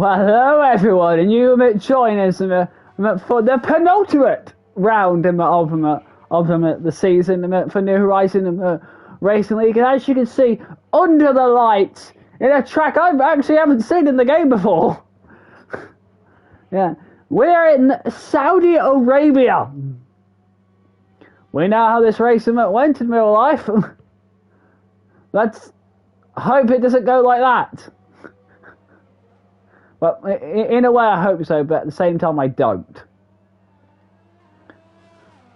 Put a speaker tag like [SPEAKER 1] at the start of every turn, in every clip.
[SPEAKER 1] Well, hello everyone, and you may join us for the penultimate round of the season for New Horizon Racing League. And as you can see, under the lights, in a track I actually haven't seen in the game before. Yeah, we're in Saudi Arabia. We know how this race went in real life. Let's hope it doesn't go like that. But in a way, I hope so, but at the same time, I don't.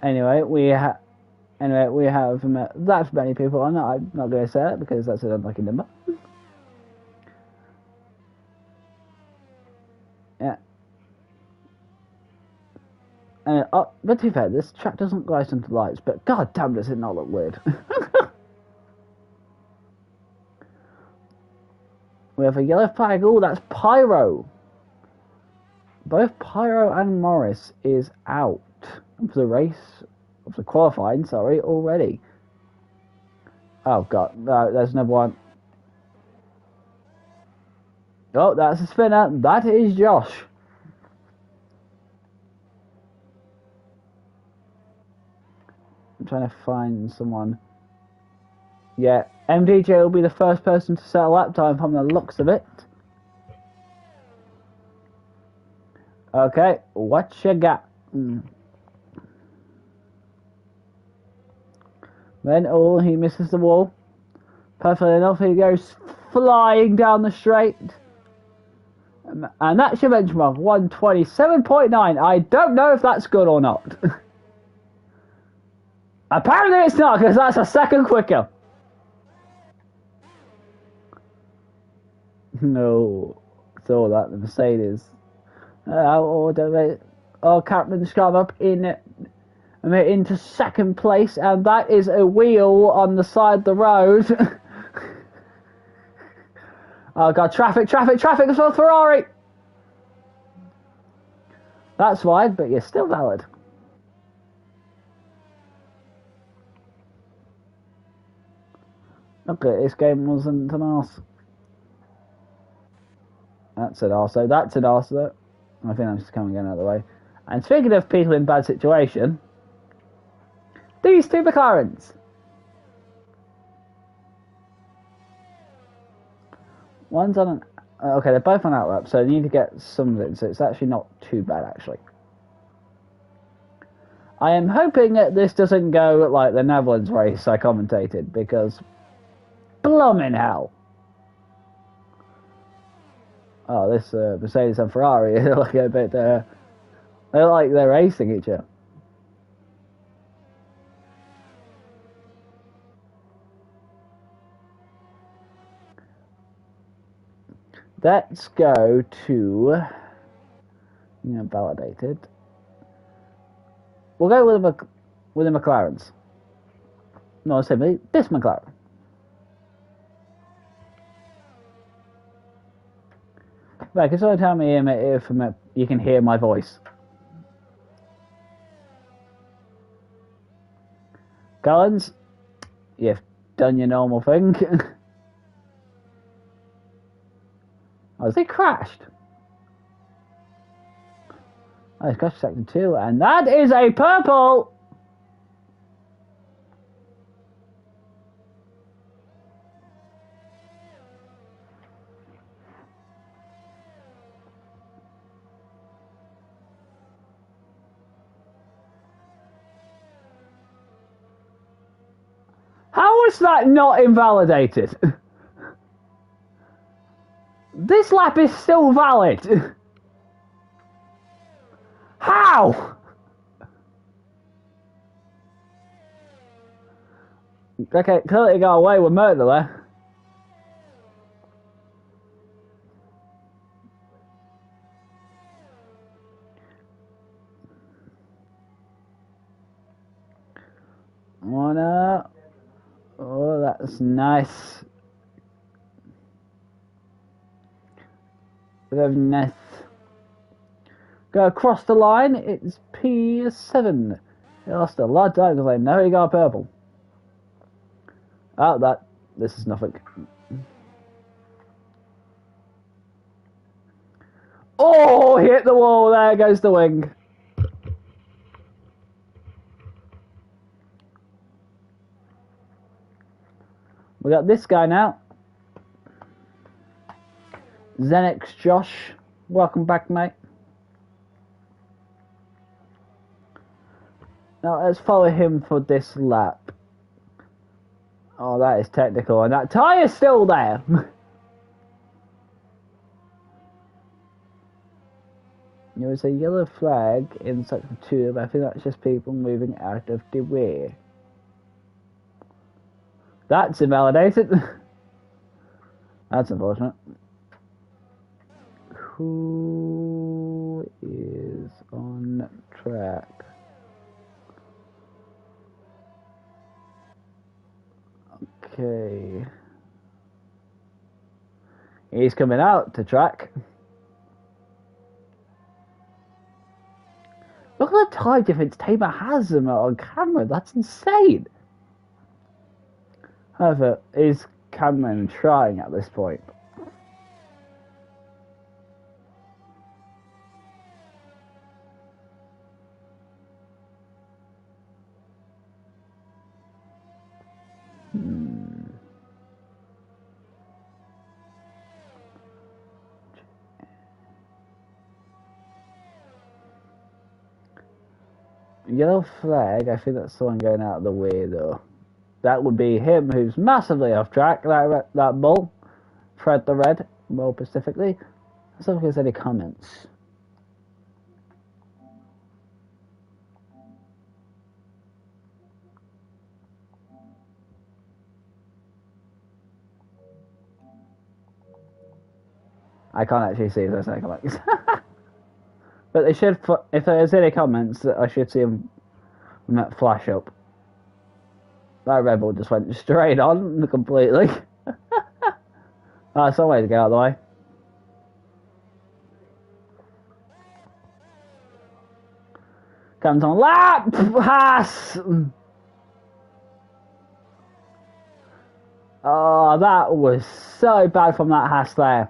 [SPEAKER 1] Anyway, we have that many people. I'm not going to say that because that's an unlucky number. Yeah. But to be fair, this track doesn't glide into lights, but god damn, does it not look weird. We have a yellow flag. Oh, that's Pyro. Both Pyro and Morris is out of the race, of the qualifying, sorry, already. Oh, God. No, there's another one. Oh, that's a spinner. That is Josh. I'm trying to find someone. Yeah, MDJ will be the first person to set a lap time from the looks of it. Okay, what you got? Then, oh, he misses the wall. Perfectly enough, he goes flying down the straight. And that's your benchmark, 127.9. I don't know if that's good or not. Apparently it's not, because that's a second quicker. No, so that the Mercedes. Cartman's gone up into second place, and that is a wheel on the side of the road. Oh god, traffic as well, Ferrari! That's wide, but you're still valid. Okay, this game wasn't an arse. That's an arse, though. That's an arse, though. I think I'm just coming out of the way. And speaking of people in bad situation, these two McLarens. One's on an... Okay, they're both on outlap, so they need to get some of it, so it's actually not too bad, actually. I am hoping that this doesn't go like the Netherlands race I commentated, because... Blooming hell! Oh, this Mercedes and Ferrari look a bit... they look like they're racing each other. Let's go to... validated. We'll go with the McLarens. No, simply this McLaren. Right, can someone tell me if you can hear my voice? Collins, you've done your normal thing. Oh, they crashed. Oh, it's crashed sector 2, and that is a purple! How is that not invalidated? This lap is still valid. How? Okay, clearly got away with murder there. Oh, that's nice. Very nice. Go across the line, it's P7. He lost a lot of time because I know he got purple. Oh, this is nothing. Oh, hit the wall. There goes the wing. We got this guy now. Xenix Josh. Welcome back, mate. Now let's follow him for this lap. Oh, that is technical, and that tyre's still there. There was a yellow flag in section 2, but I think that's just people moving out of the way. That's invalidated. That's unfortunate. Who is on track? Okay. He's coming out to track. Look at the time difference Tamer has him on camera. That's insane. However, is Cameron trying at this point? Yellow flag, I think that's someone going out of the way though. That would be him who's massively off track, that bull. Fred the Red, more specifically. Let's look if there's any comments. I can't actually see if there's any comments. But they should, if there's any comments, I should see them flash up. That Rebel just went straight on completely. Some way to get out of the way. Comes on lap pass. Oh, that was so bad from that Haas there.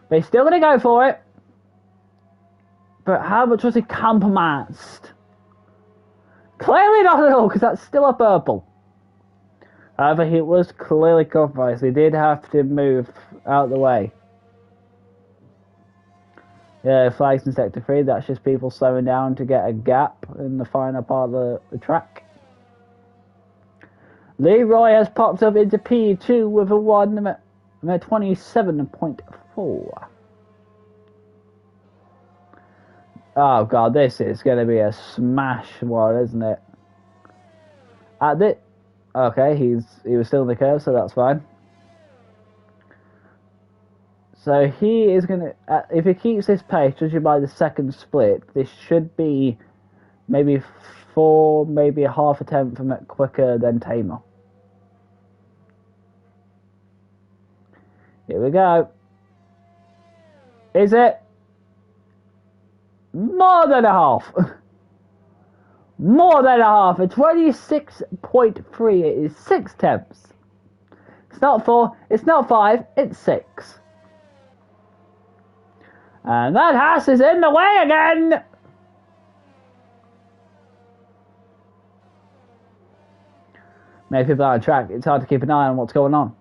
[SPEAKER 1] But he's still going to go for it. But how much was he compromised? Clearly not at all, because that's still a purple. However, he was clearly compromised. He did have to move out of the way. Yeah, flags in Sector 3. That's just people slowing down to get a gap in the final part of the track. Leroy has popped up into P2 with a 27.4. Oh god, this is going to be a smash one, isn't it? Okay, he was still in the curve, so that's fine. So he is going to, if he keeps this pace, judging by the second split, this should be maybe maybe a half a tenth quicker than Tamer. Here we go. Is it? More than a half. More than a half. A 26.3. It is 6 tenths. It's not 4. It's not 5. It's 6. And that Haas is in the way again. Many people are on track. It's hard to keep an eye on what's going on.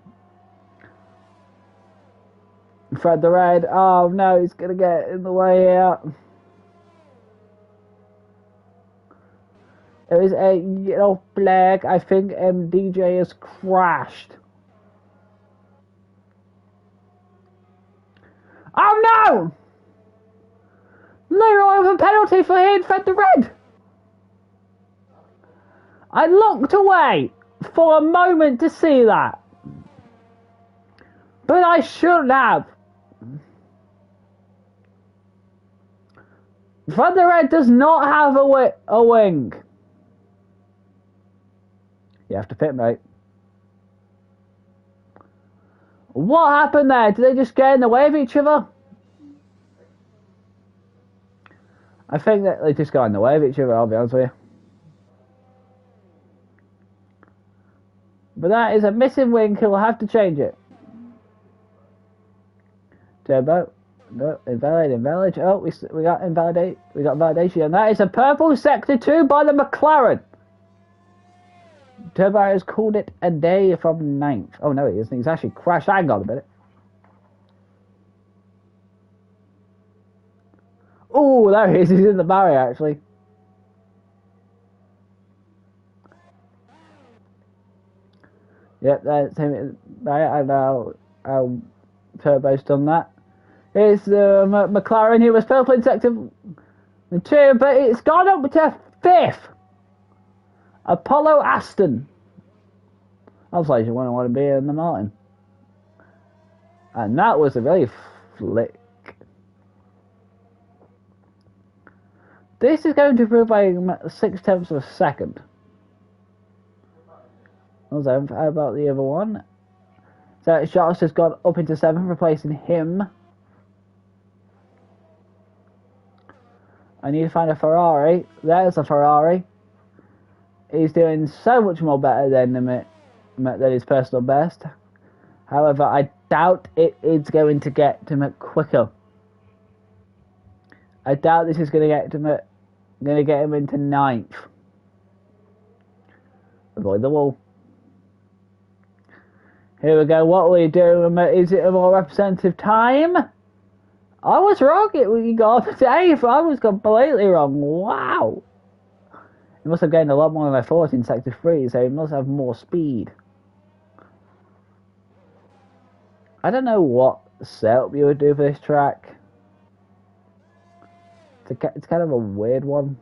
[SPEAKER 1] Fred the Red. Oh no, he's going to get in the way here. There is a yellow flag. I think MDJ has crashed. Oh no! Leroy with a penalty for hitting Fred the Red. I looked away for a moment to see that. But I shouldn't have. Fred the Red does not have a wing. You have to pit, mate. What happened there? Did they just get in the way of each other? I think that they just got in the way of each other, I'll be honest with you. But that is a missing wing. He'll have to change it. Turbo. No, invalid. Oh, we got invalidate. We got validation, and that is a purple sector 2 by the McLaren. Turbo has called it a day from 9th. Oh no, he isn't. He's actually crashed. Hang on a minute. Oh, there he is. He's in the barrier actually. Yep, that's him. Right, and now Turbo's done that. It's McLaren. He was purple in sector 2, but it's gone up to 5th. Apollo Aston. I was like, you wouldn't want to be in the Martin. And that was a really flick. This is going to improve by 0.6 of a second. Also, how about the other one? So Charles has gone up into 7th, replacing him. I need to find a Ferrari. There's a Ferrari. He's doing so much more better than his personal best. However, I doubt it is going to get to him quicker. I doubt this is going to get him into 9th. Avoid the wall. Here we go. What will you do? Is it a more representative time? I was wrong. We got the 8th. I was completely wrong. Wow. He must have gained a lot more than I thought in sector 3, so he must have more speed. I don't know what setup you would do for this track. It's kind of a weird one.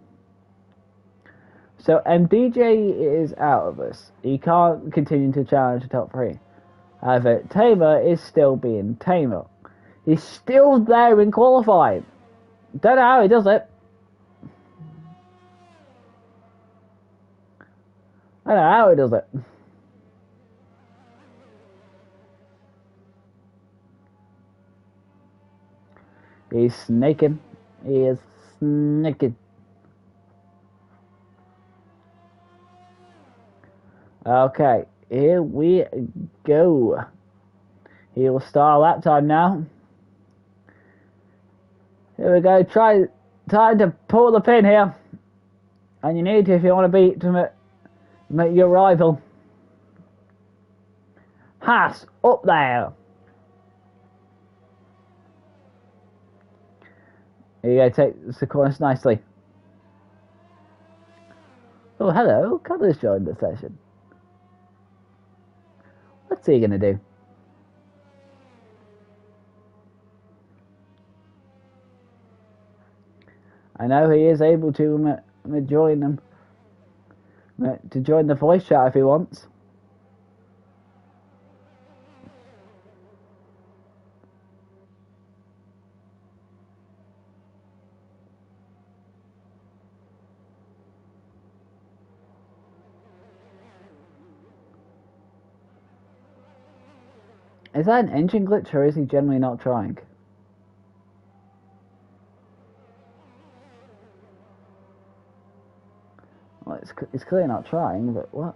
[SPEAKER 1] So MDJ is out of this. He can't continue to challenge the top 3. However, Tamer is still being Tamer. He's still there in qualifying. Don't know how he does it. I don't know how he does it. He's snaking. He is snaking. Okay, here we go. He will start a lap time now. Here we go. Time to pull the pin here. And you need to if you want to beat your rival. Haas up there. Here you go, take the corners nicely. Oh, hello. Cutler's joined the session. What's he going to do? I know he is able to join them. To join the voice chat if he wants. Is that an engine glitch or is he generally not trying? Well, it's clearly not trying, but what?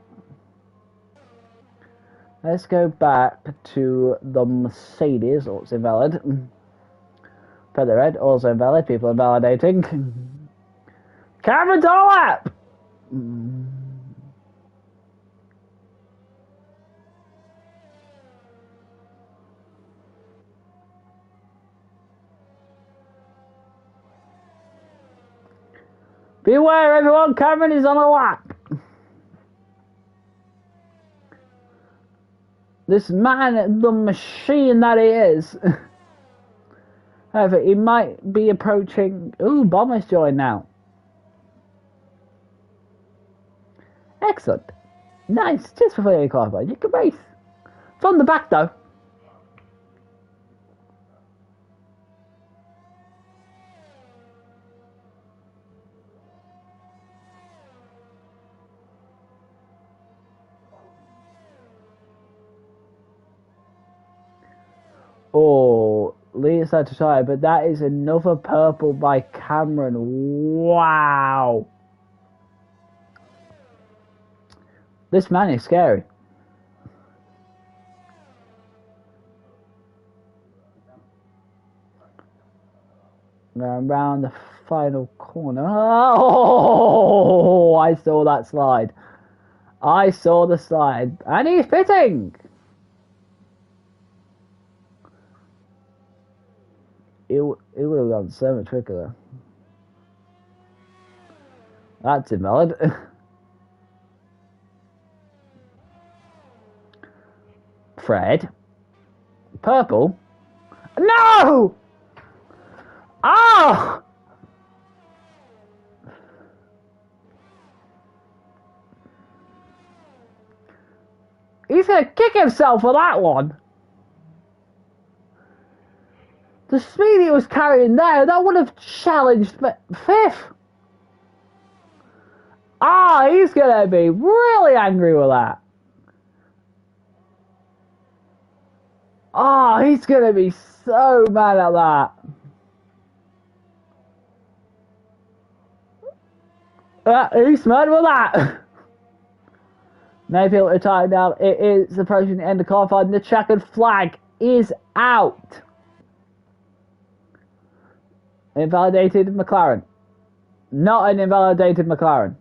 [SPEAKER 1] Let's go back to the Mercedes. Oh, it's invalid. Feather red, also invalid. People are validating. Cameron's all up! Beware, everyone! Cameron is on a lap! This man, the machine that he is. However, he might be approaching... Ooh, Bomber's joined now. Excellent. Nice. Just before you qualify, you can race. From the back, though. Oh, Lee decided to try, but that is another purple by Cameron. Wow. This man is scary. Around the final corner. Oh, I saw that slide. I saw the slide. And he's pitting. It would have gone so much quicker though. That's invalid. Fred. Purple. No! Ah! He's going to kick himself for that one. The speed he was carrying there, that would have challenged fifth. Ah, he's going to be really angry with that. Ah, he's going to be so mad at that. He's mad with that. Mayfield retired now. It is approaching the end of qualifying. The checkered flag is out. Invalidated McLaren. Not an invalidated McLaren.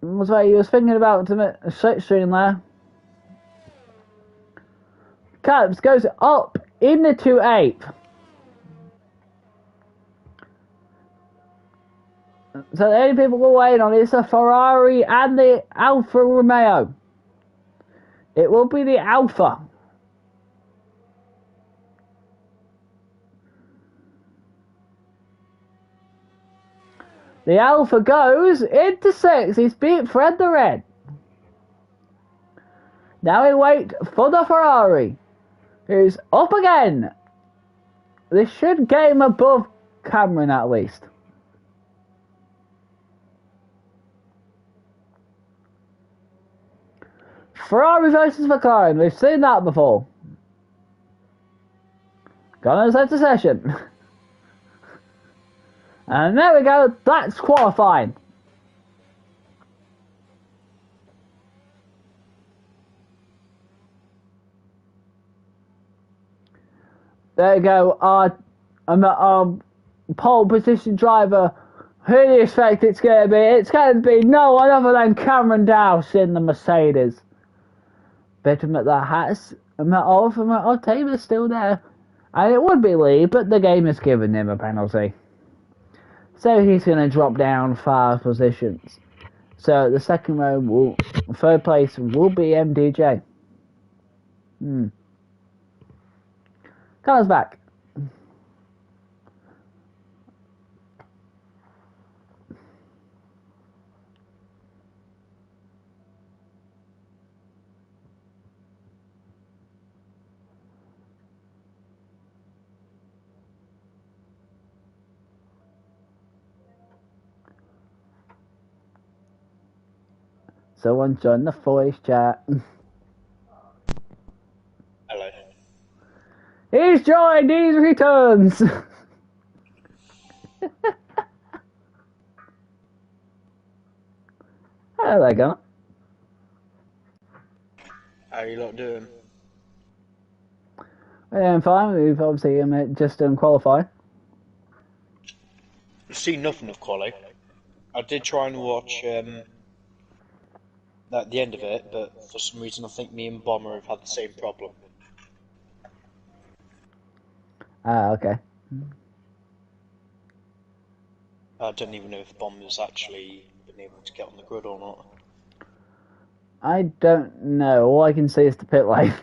[SPEAKER 1] Was what he was thinking about to slipstream there. Caps goes up in the 2/8. So the only people we're waiting on is the Ferrari and the Alfa Romeo. It will be the Alfa. The Alfa goes into 6. He's beat Fred the Red. Now we wait for the Ferrari, who's up again. This should get him above Cameron at least. Ferrari versus McLaren. We've seen that before. Gone into session. And there we go. That's qualifying. There you go. Our pole position driver. Who do you expect it's going to be? It's going to be no one other than Cameron Dowse in the Mercedes. Better at that has our team is still there. And it would be Lee, but the game has given him a penalty. So he's going to drop down 5 positions. So the third place will be MDJ. Colours back. Someone join the voice chat.
[SPEAKER 2] Hello.
[SPEAKER 1] He's joined, he returns. How they going?
[SPEAKER 2] How are you lot doing?
[SPEAKER 1] Yeah, I'm fine. We've obviously just qualified.
[SPEAKER 2] I've seen nothing of quali. I did try and watch at the end of it, but for some reason I think me and Bomber have had the same problem.
[SPEAKER 1] Ah, okay.
[SPEAKER 2] I don't even know if Bomber's actually been able to get on the grid or not.
[SPEAKER 1] I don't know. All I can see is the pit lane.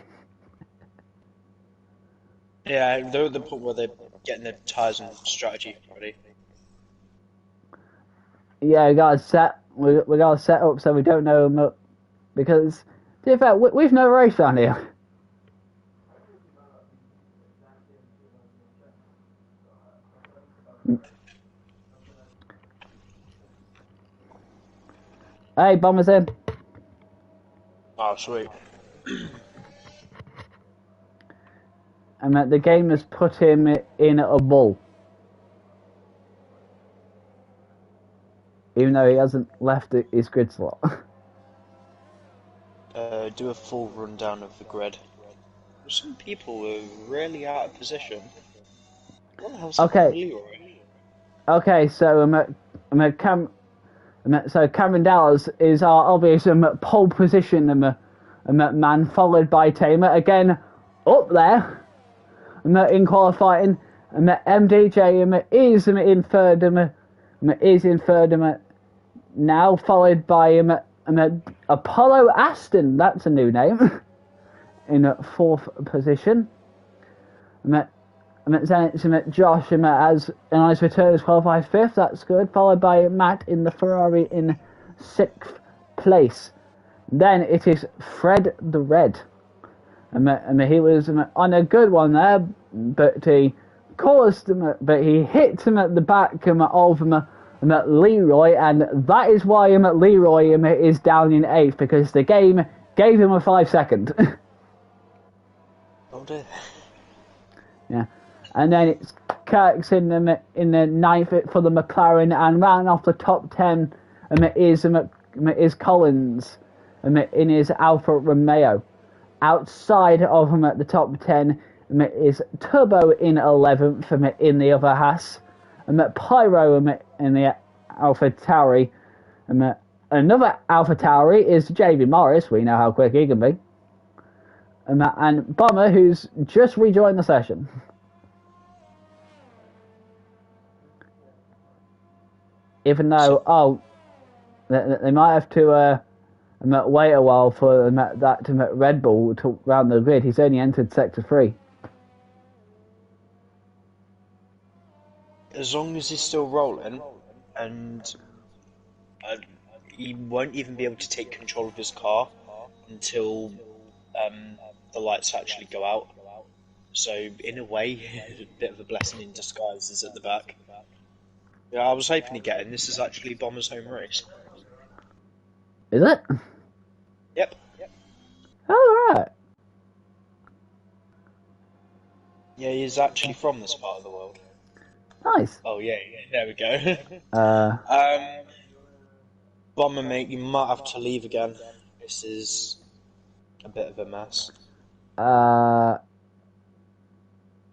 [SPEAKER 2] Yeah, they're at the point where they're getting their tyres and strategy ready.
[SPEAKER 1] Yeah, we got to set up so we don't know because to be fair, we've never raced down here. Hey, Bomber's in.
[SPEAKER 2] Oh, sweet.
[SPEAKER 1] And the game has put him in a bull. Even though he hasn't left his grid slot.
[SPEAKER 2] Do a full rundown of the grid. some people were really out of position. What the hell's
[SPEAKER 1] Okay.
[SPEAKER 2] happened to Leroy?
[SPEAKER 1] Okay, so so Cameron Dallas is our obvious pole position man, followed by Tamer again up there in qualifying. MDJ is in third now, followed by Apollo Aston. That's a new name. In fourth position. Then it's Josh as a nice return as qualified fifth. That's good. Followed by Matt in the Ferrari in sixth place. Then it is Fred the Red. He was on a good one there, but he caused but he hit him at the back of Leroy, and that is why Leroy is down in eighth, because the game gave him a 5 second.
[SPEAKER 2] Oh dear.
[SPEAKER 1] Yeah. And then it's Kirk's in the ninth for the McLaren, and round off the top 10 is Collins in his Alfa Romeo. Outside of him at the top 10 is Turbo in 11th in the other Haas, Pyro in the Alpha Tauri. Another Alpha Tauri is JB Morris. We know how quick he can be. And Bomber, who's just rejoined the session. Even though, they might have to wait a while for that Red Bull to round the grid. He's only entered Sector 3.
[SPEAKER 2] As long as he's still rolling, and he won't even be able to take control of his car until the lights actually go out. So in a way, a bit of a blessing in disguise is at the back. Yeah, I was hoping to get in. This is actually Bomber's home race.
[SPEAKER 1] Is it?
[SPEAKER 2] Yep.
[SPEAKER 1] Oh, right.
[SPEAKER 2] Yeah, he's actually from this part of the world.
[SPEAKER 1] Nice.
[SPEAKER 2] Oh yeah, there we go. Bomber mate, you might have to leave again. This is a bit of a mess.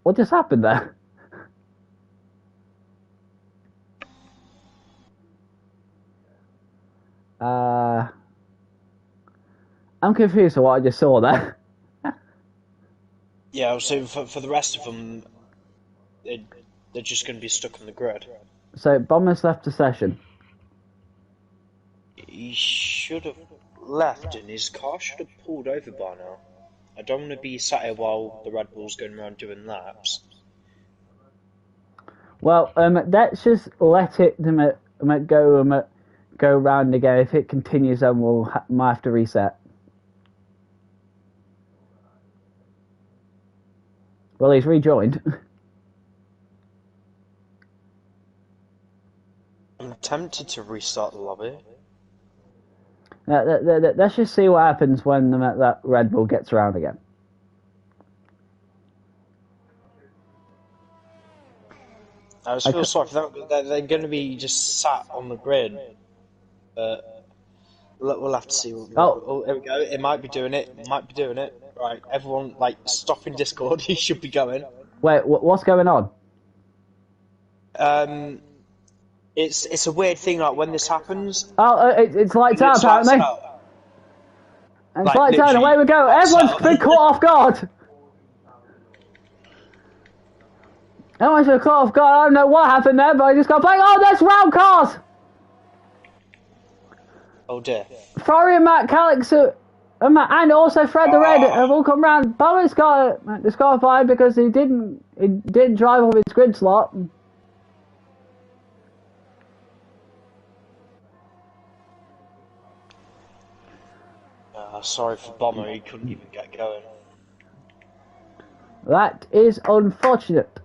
[SPEAKER 1] What just happened there? I'm confused with what I just saw there.
[SPEAKER 2] Yeah, so for the rest of them, they're just going to be stuck on the grid.
[SPEAKER 1] So Bomber's left the session.
[SPEAKER 2] He should have left, and his car should have pulled over by now. I don't want to be sat here while the Red Bull's going around doing laps.
[SPEAKER 1] Well, let's just let it go round again. If it continues, then we'll might have to reset. Well, he's rejoined.
[SPEAKER 2] I'm tempted to restart the lobby.
[SPEAKER 1] Let's just see what happens when that Red Bull gets around again.
[SPEAKER 2] I just feel sorry for them. They're going to be just sat on the grid. But we'll have to see. Oh, there we go. It might be doing it. Right, everyone, stop in Discord. He should be going.
[SPEAKER 1] Wait, what's going on?
[SPEAKER 2] It's a weird thing. Like when this happens.
[SPEAKER 1] Oh, it's lights out apparently. It's lights out. Away we go. Everyone's been caught off guard. Everyone's been caught off guard. I don't know what happened there, but I just got back. Oh, there's round cars.
[SPEAKER 2] Oh dear.
[SPEAKER 1] Ferrari and Matt Calix and also Fred the Red have all come round. Bomber's got disqualified because he didn't drive off his grid slot.
[SPEAKER 2] Sorry for Bomber, he couldn't even get going.
[SPEAKER 1] That is unfortunate.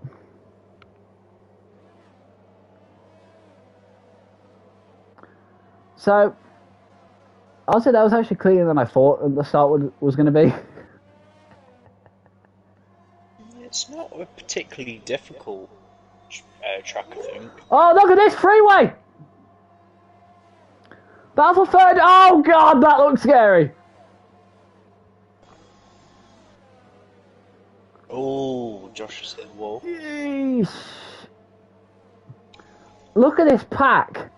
[SPEAKER 1] So, I'll say that was actually cleaner than I thought the start was going to be.
[SPEAKER 2] It's not a particularly difficult track, I think.
[SPEAKER 1] Oh, look at this freeway! Battle for third. Oh god, that looks scary.
[SPEAKER 2] Oh, Josh has hit the wall.
[SPEAKER 1] Yeesh. Look at this pack.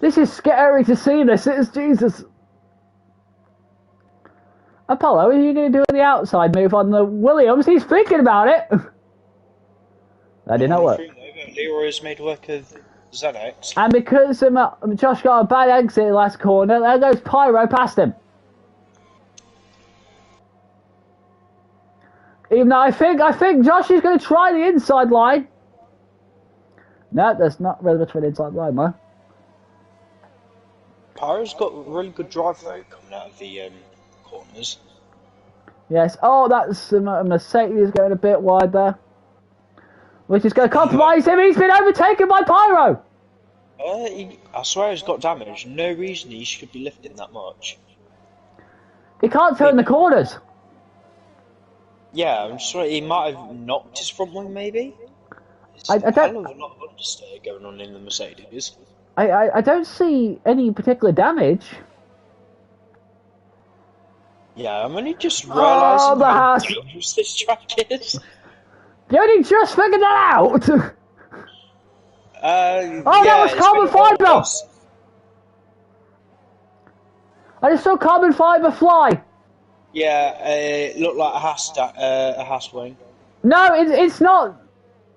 [SPEAKER 1] This is scary to see this. It is Jesus. Apollo, are you going to do the outside move on the Williams? He's thinking about it. That did not work.
[SPEAKER 2] Leroy's made work of Xanax.
[SPEAKER 1] And because Josh got a bad exit in the last corner, there goes Pyro past him. Even though I think Josh is going to try the inside line. No, that's not really much of an inside line, though.
[SPEAKER 2] Pyro's got a really good drive though, coming out of the corners.
[SPEAKER 1] Yes. Oh, that's a Mercedes going a bit wide there. Which is going to compromise him. He's been overtaken by Pyro.
[SPEAKER 2] I swear he's got damage. No reason he should be lifting that much.
[SPEAKER 1] He can't turn the corners.
[SPEAKER 2] Yeah, I'm sure he might have knocked his front wing, maybe.
[SPEAKER 1] I don't.
[SPEAKER 2] There's a lot of understeer going on in the Mercedes.
[SPEAKER 1] I don't see any particular damage.
[SPEAKER 2] Yeah, I'm only just realising how dangerous this track is.
[SPEAKER 1] You only just figured that out.
[SPEAKER 2] That
[SPEAKER 1] was carbon fibre. I just saw carbon fibre fly.
[SPEAKER 2] Yeah, it looked like a Haas wing.
[SPEAKER 1] No, it's not.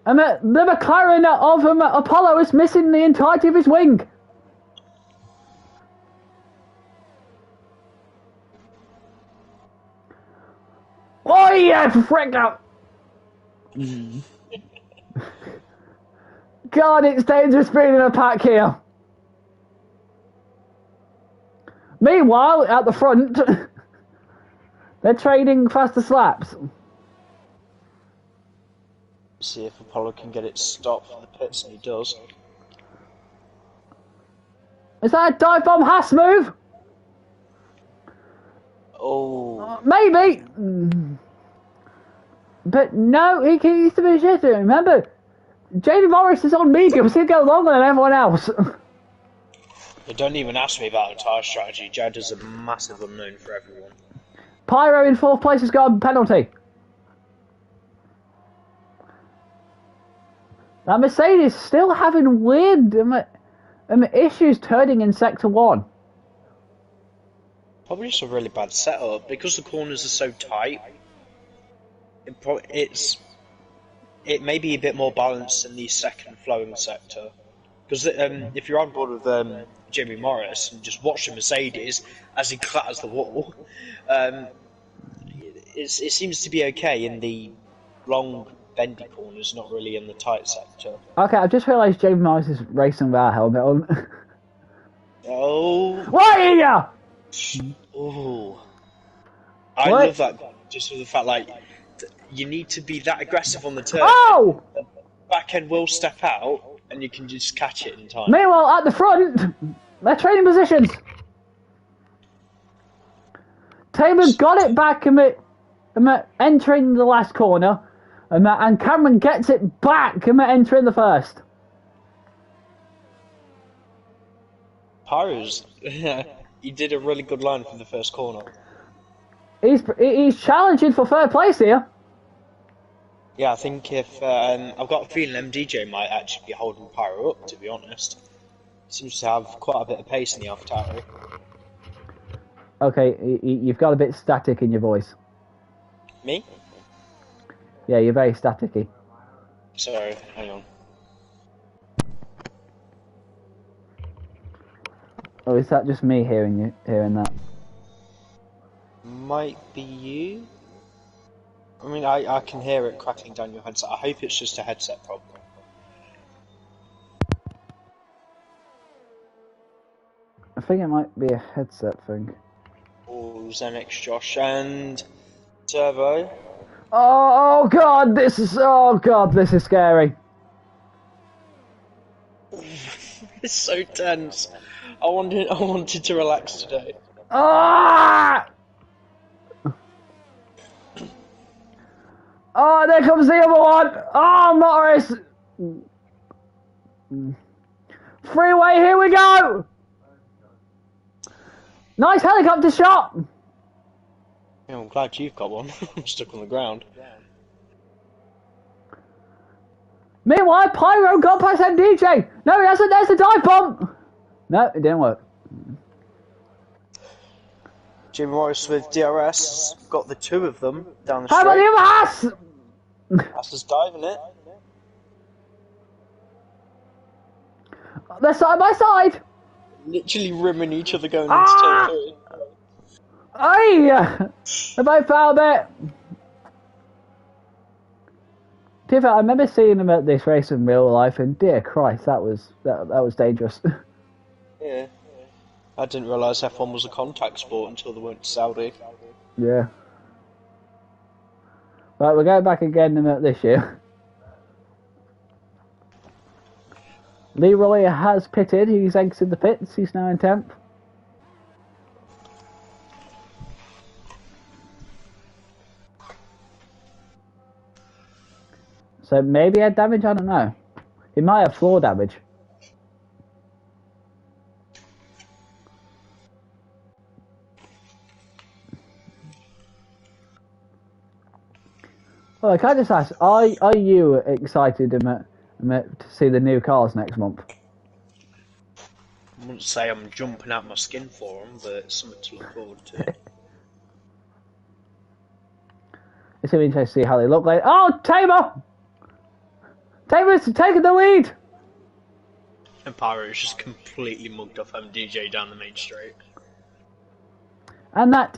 [SPEAKER 1] The McLaren of Apollo is missing the entirety of his wing. Oh yeah, frick up. God, it's dangerous being in a pack here. Meanwhile, at the front, they're trading faster slaps.
[SPEAKER 2] See if Apollo can get it stopped for the pits, and he does.
[SPEAKER 1] Is that a dive bomb Haas move?
[SPEAKER 2] Oh.
[SPEAKER 1] Maybe. But no, he keeps to be shit. Remember, Jaden Morris is on medium, so he'll go longer than everyone else.
[SPEAKER 2] Don't even ask me about the tyre strategy. Jad is a massive unknown for everyone.
[SPEAKER 1] Pyro in 4th place has got a penalty. Now Mercedes still having weird issues turning in sector 1.
[SPEAKER 2] Probably just a really bad setup because the corners are so tight. It may be a bit more balanced in the second flowing sector. Because if you're on board with Jimmy Morris and just watch the Mercedes as he clatters the wall, it seems to be okay in the long bendy corners, not really in the tight sector.
[SPEAKER 1] Okay, I've just realised Jimmy Morris is racing without a helmet on.
[SPEAKER 2] Oh.
[SPEAKER 1] What are you?
[SPEAKER 2] Oh. I love that just for the fact, like, you need to be that aggressive on the turn.
[SPEAKER 1] Oh!
[SPEAKER 2] The back end will step out, and you can just catch it in time.
[SPEAKER 1] Meanwhile, at the front, they're trading positions. Taylor got it back entering the last corner, and Cameron gets it back entering the first.
[SPEAKER 2] Pyro's, he did a really good line from the first corner.
[SPEAKER 1] He's challenging for 3rd place here.
[SPEAKER 2] Yeah, I think if I've got a feeling MDJ might actually be holding Pyro up, to be honest. Seems to have quite a bit of pace in the AlphaTauri.
[SPEAKER 1] Okay, you've got a bit static in your voice.
[SPEAKER 2] Me?
[SPEAKER 1] Yeah, you're very staticky.
[SPEAKER 2] Sorry, hang on.
[SPEAKER 1] Oh, is that just me hearing that?
[SPEAKER 2] Might be you? I mean, I can hear it crackling down your headset. I hope it's just a headset problem.
[SPEAKER 1] I think it might be a headset thing.
[SPEAKER 2] Oh, Xanax, Josh, and Turbo.
[SPEAKER 1] Oh god, this is scary.
[SPEAKER 2] It's so tense. I wanted to relax today.
[SPEAKER 1] Ah! Oh, there comes the other one. Oh, Morris. Freeway, here we go. Nice helicopter shot.
[SPEAKER 2] Yeah, I'm glad you've got one. I'm stuck on the ground.
[SPEAKER 1] Meanwhile, Pyro got past MDJ. No, he hasn't. There's the dive bomb. No, it didn't work.
[SPEAKER 2] Jimmy Morris with DRS got the two of them down the
[SPEAKER 1] How about
[SPEAKER 2] straight.
[SPEAKER 1] the other Haas?
[SPEAKER 2] Haas is diving it.
[SPEAKER 1] They're side by side.
[SPEAKER 2] Literally rimming each other going into turn 3.
[SPEAKER 1] Hey! They both fouled it. To be fair, I remember seeing them at this race in real life, and dear Christ, that was dangerous.
[SPEAKER 2] Yeah. I didn't realise F1 was a contact sport until they went to Saudi.
[SPEAKER 1] Yeah. Right, we're going back again this year. Leroy has pitted. He's exited the pits. He's now in 10th. So maybe he had damage, I don't know. He might have floor damage. Well, can I just ask, are you excited to see the new cars next month?
[SPEAKER 2] I wouldn't say I'm jumping out my skin for them, but it's something to look forward to.
[SPEAKER 1] It's going to be interesting to see how they look like. Oh, Tamer! Tamer's taking the lead!
[SPEAKER 2] And Pyro's just completely mugged off MDJ down the main straight.
[SPEAKER 1] And that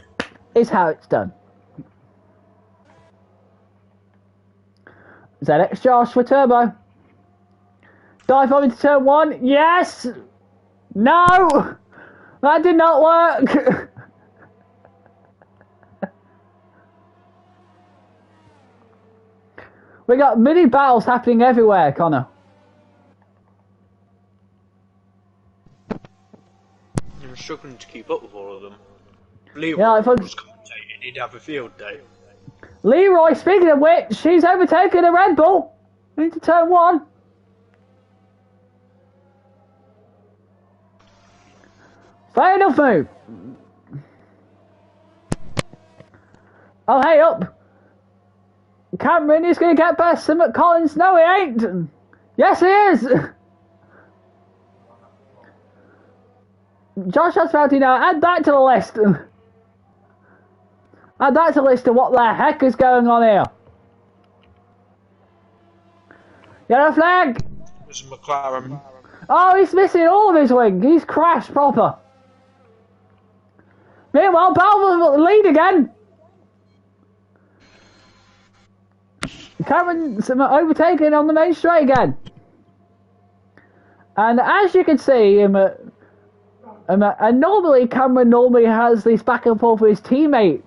[SPEAKER 1] is how it's done. ZX Josh for turbo. Dive bomb into turn 1. Yes! No! That did not work! We got mini battles happening everywhere, Connor.
[SPEAKER 2] I'm struggling to keep up with all of them. Leroy was commentating, he'd have a field day.
[SPEAKER 1] Leroy, speaking of which, she's overtaken a Red Bull into turn 1. Fair enough move. Oh, hey, up. Cameron is going to get past Emmett Collins. No, he ain't. Yes, he is. Josh Asfalti now. Add that to the list. Add that to the list of what the heck is going on here. Yellow flag.
[SPEAKER 2] There's a McLaren.
[SPEAKER 1] Oh, he's missing all of his wing. He's crashed proper. Meanwhile, Balville's lead again. Cameron's overtaken on the main straight again. And as you can see, and normally Cameron has this back and forth with his teammate,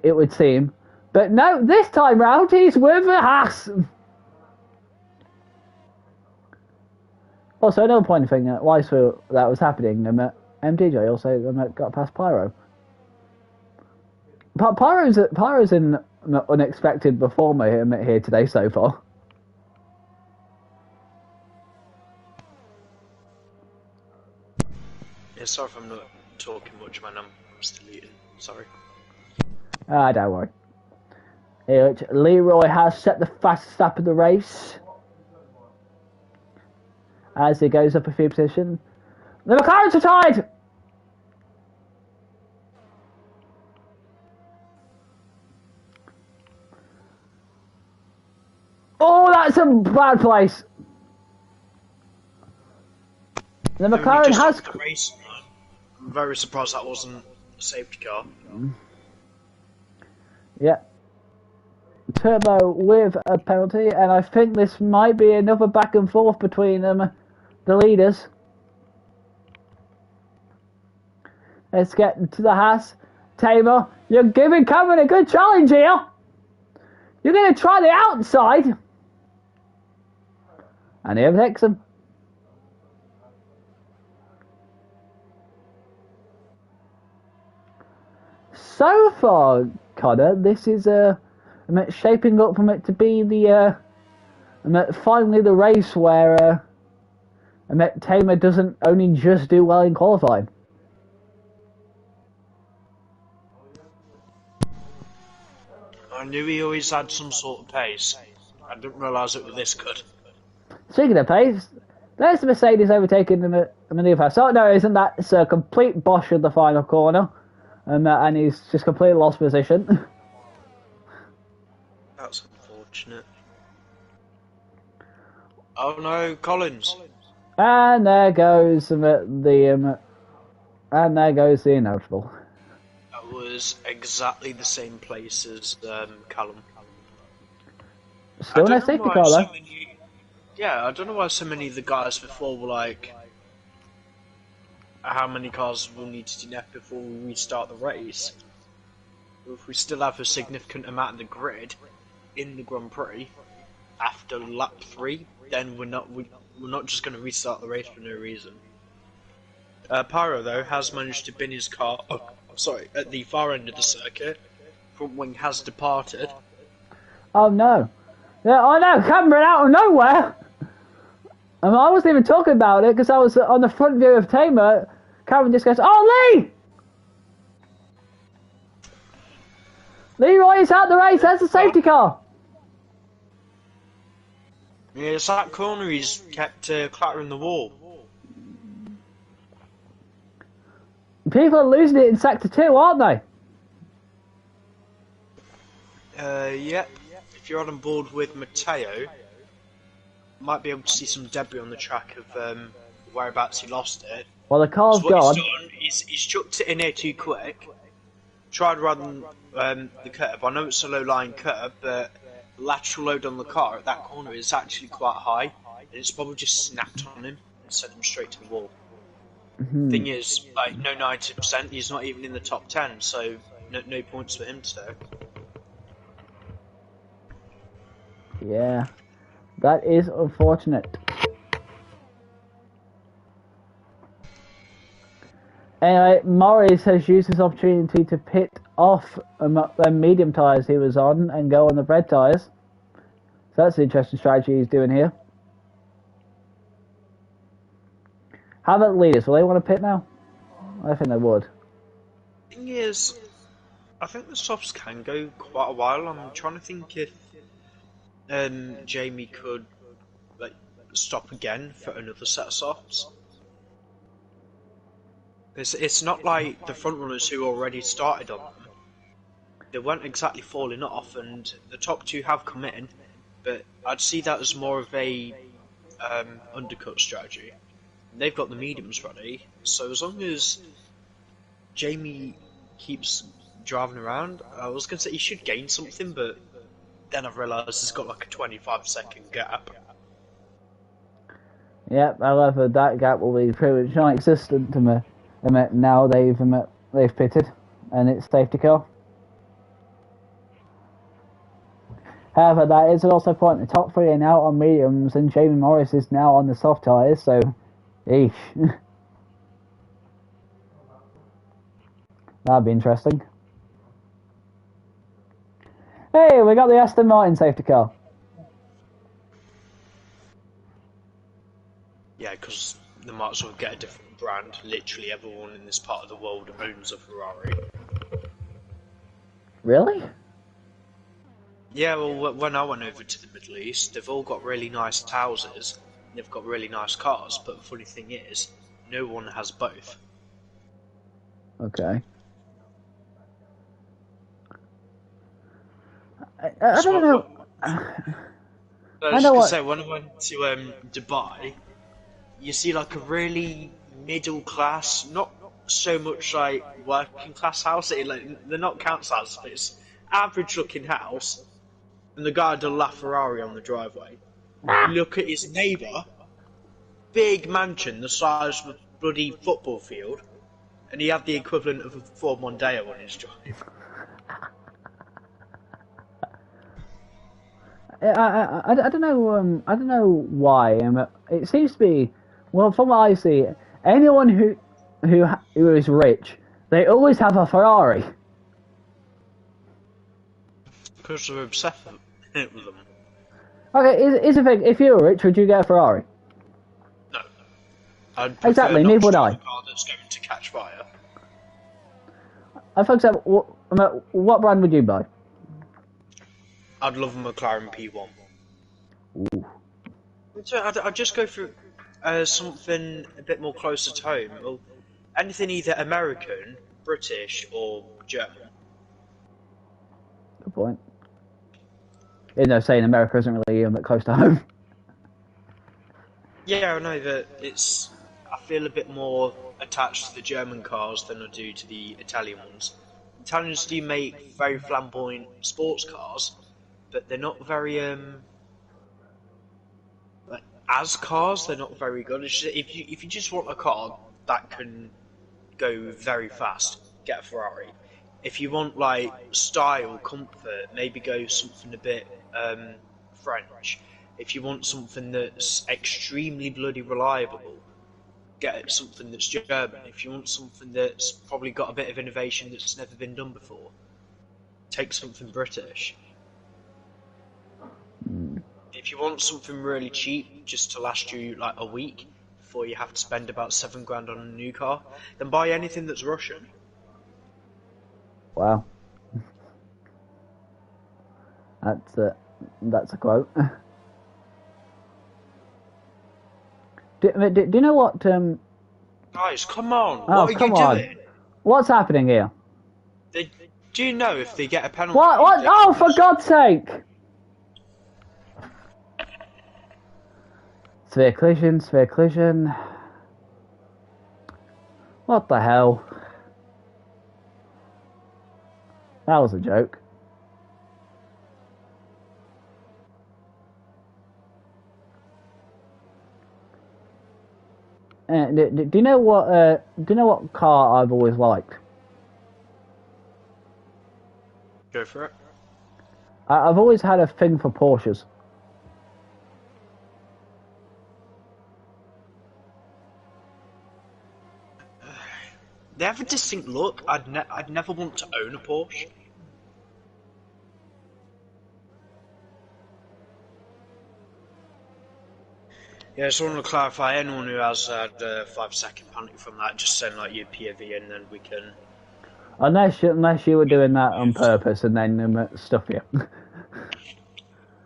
[SPEAKER 1] it would seem. But no, this time round he's with a Haas. Also, another point of thing, whilst that was happening, MDJ also got past Pyro. Pyro's an unexpected performer here today so far.
[SPEAKER 2] Yeah, sorry if I'm not talking much, man. I'm still eating. Sorry.
[SPEAKER 1] Don't worry. Here, Leroy has set the fastest lap of the race. As he goes up a few positions. The McLarens are tied! Oh, that's a bad place. The McLaren has...
[SPEAKER 2] The race, I'm very surprised that wasn't a safety car.
[SPEAKER 1] Yeah. Turbo with a penalty, and I think this might be another back and forth between the leaders. Let's get to the Haas. Tamer, you're giving Cameron a good challenge here. You're going to try the outside. And he overtakes him. So far, Connor, this is shaping up from it to be the finally the race where Tamer doesn't only just do well in qualifying.
[SPEAKER 2] I knew he always had some sort of pace. I didn't realise it was this good.
[SPEAKER 1] Speaking of pace, there's the Mercedes overtaking the new pass. Oh no, isn't that? It's a complete bosh in the final corner, and he's just completely lost position.
[SPEAKER 2] That's unfortunate. Oh no, Collins.
[SPEAKER 1] And there goes and there goes the inevitable.
[SPEAKER 2] That was exactly the same place as Callum.
[SPEAKER 1] Still no safety car though.
[SPEAKER 2] Yeah, I don't know why so many of the guys before were like, how many cars will need to DNF before we restart the race? If we still have a significant amount of the grid in the Grand Prix after lap 3, then we're not just going to restart the race for no reason. Pyro though has managed to bin his car. At the far end of the circuit. Front wing has departed.
[SPEAKER 1] Oh no! Yeah, I know, Cameron out of nowhere. I wasn't even talking about it because I was on the front view of Tamer. Cameron just goes, "Oh Lee! Leroy is out the race. That's a safety car."
[SPEAKER 2] Yeah, it's that corner he's kept clattering the wall.
[SPEAKER 1] People are losing it in sector 2, aren't they?
[SPEAKER 2] Yep. If you're on board with Matteo, might be able to see some debris on the track of whereabouts he lost it.
[SPEAKER 1] Well, the car's
[SPEAKER 2] so
[SPEAKER 1] gone.
[SPEAKER 2] He's chucked it in here too quick. Tried running the curve. I know it's a low-lying curve, but the lateral load on the car at that corner is actually quite high, and it's probably just snapped on him and sent him straight to the wall. Thing is, like, no 90%, he's not even in the top 10, so no points for him today.
[SPEAKER 1] Yeah, that is unfortunate. Anyway, Morris has used his opportunity to pit off the medium tyres he was on and go on the red tyres. So that's an interesting strategy he's doing here. How about the leaders? Will they want to pit now? I think they would.
[SPEAKER 2] Thing is, I think the softs can go quite a while. I'm trying to think if Jamie could stop again for another set of softs. It's not like the front runners who already started on them. They weren't exactly falling off, and the top 2 have come in, but I'd see that as more of a undercut strategy. They've got the mediums ready, so as long as Jamie keeps driving around, I was going to say he should gain something, but then I've realised he's got like a 25-second gap.
[SPEAKER 1] Yep, however, that gap will be pretty much non-existent to me. Now they've pitted, and it's safety car. However, that is also a point. The top 3 are now on mediums, and Jamie Morris is now on the soft tyres, so eesh. That'd be interesting. Hey, we got the Aston Martin safety car.
[SPEAKER 2] Yeah, because they might as well get a different brand. Literally everyone in this part of the world owns a Ferrari.
[SPEAKER 1] Really?
[SPEAKER 2] Yeah, well, when I went over to the Middle East, they've all got really nice houses, and they've got really nice cars, but the funny thing is, no one has both.
[SPEAKER 1] Okay. I don't know.
[SPEAKER 2] I know what. Say, when I went to Dubai, you see like a really middle class, not so much like working class house. They're not council houses, but it's average looking house, and the guy had a LaFerrari on the driveway. Look at his neighbour, big mansion the size of a bloody football field, and he had the equivalent of a Ford Mondeo on his drive.
[SPEAKER 1] I don't know. I don't know why. It seems to be, well, from what I see, anyone who is rich, they always have a Ferrari.
[SPEAKER 2] Because they're obsessed with them.
[SPEAKER 1] Okay, is the thing, if you were rich, would you get a Ferrari?
[SPEAKER 2] No.
[SPEAKER 1] Exactly, neither would I.
[SPEAKER 2] A car that's going to catch fire.
[SPEAKER 1] For example, what brand would you buy?
[SPEAKER 2] I'd love a McLaren P1.
[SPEAKER 1] Ooh.
[SPEAKER 2] So I'd just go for something a bit more closer to home. Well, anything either American, British, or German.
[SPEAKER 1] Good point. You know, saying America isn't really close to home.
[SPEAKER 2] Yeah, I know that it's. I feel a bit more attached to the German cars than I do to the Italian ones. Italians do make very flamboyant sports cars, but they're not very like, as cars. They're not very good. It's just, if you just want a car that can go very fast, get a Ferrari. If you want like style, comfort, maybe go something a bit French. If you want something that's extremely bloody reliable, get something that's German. If you want something that's probably got a bit of innovation that's never been done before, take something British. If you want something really cheap, just to last you like a week before you have to spend about £7 on a new car, then buy anything that's Russian.
[SPEAKER 1] Wow. That's a quote. Do you know what?
[SPEAKER 2] Guys, come on!
[SPEAKER 1] Oh,
[SPEAKER 2] What are
[SPEAKER 1] come
[SPEAKER 2] you
[SPEAKER 1] on.
[SPEAKER 2] doing?
[SPEAKER 1] What's happening here?
[SPEAKER 2] Do you know if they get a penalty?
[SPEAKER 1] What? What? Oh, for God's sake! Sphere collision, sphere collision. What the hell? That was a joke. Do you know what? Do you know what car I've always liked?
[SPEAKER 2] Go for it.
[SPEAKER 1] I've always had a thing for Porsches.
[SPEAKER 2] They have a distinct look. I'd never want to own a Porsche. Yeah, I just want to clarify, anyone who has had a 5-second penalty from that, just send like your POV and then we can...
[SPEAKER 1] Unless you were doing that on purpose and then stuff you.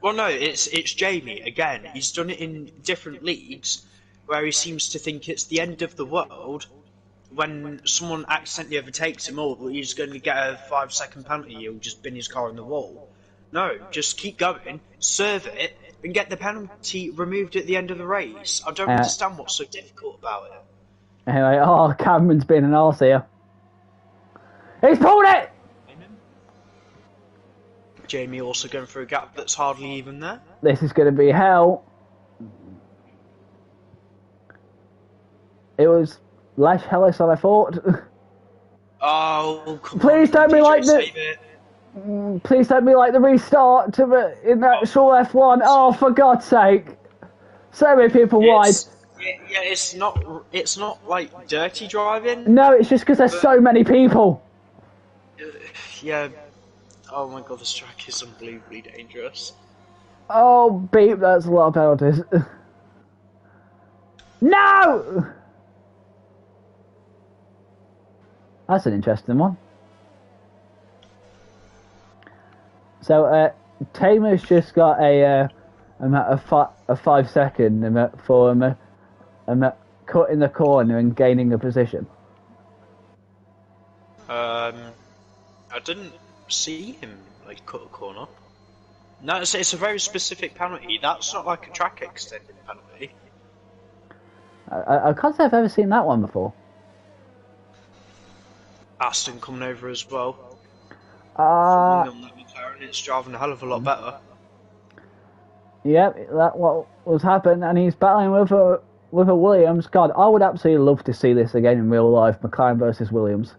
[SPEAKER 2] Well, no, it's Jamie, again. He's done it in different leagues where he seems to think it's the end of the world when someone accidentally overtakes him, or he's going to get a 5-second penalty, he'll just bin his car in the wall. No, just keep going, serve it, and get the penalty removed at the end of the race. I don't understand what's so difficult about it.
[SPEAKER 1] Anyway, oh, Cameron's been an arse here. He's pulled it!
[SPEAKER 2] Jamie also going through a gap that's hardly even there.
[SPEAKER 1] This is going to be hell. It was less hellish than I thought.
[SPEAKER 2] Oh, come
[SPEAKER 1] Please
[SPEAKER 2] on,
[SPEAKER 1] don't be
[SPEAKER 2] DJ,
[SPEAKER 1] like
[SPEAKER 2] save
[SPEAKER 1] the...
[SPEAKER 2] it.
[SPEAKER 1] Please don't be like the restart to the in that short F1. Oh, for God's sake! So many people wide.
[SPEAKER 2] Yeah, it's not like dirty driving.
[SPEAKER 1] No, it's just because there's so many people.
[SPEAKER 2] Yeah. Oh my God, this track is unbelievably dangerous.
[SPEAKER 1] Oh, beep! That's a lot of penalties. No! That's an interesting one. So, Tamer's just got a 5 second for cutting the corner and gaining a position.
[SPEAKER 2] I didn't see him like cut a corner. No, it's a very specific penalty. That's not like a track extending penalty.
[SPEAKER 1] I can't say I've ever seen that one before.
[SPEAKER 2] Aston coming over as well.
[SPEAKER 1] On
[SPEAKER 2] that McLaren, it's driving a hell of a lot better.
[SPEAKER 1] Yep, that what was happening, and he's battling with a Williams. God, I would absolutely love to see this again in real life, McLaren versus Williams.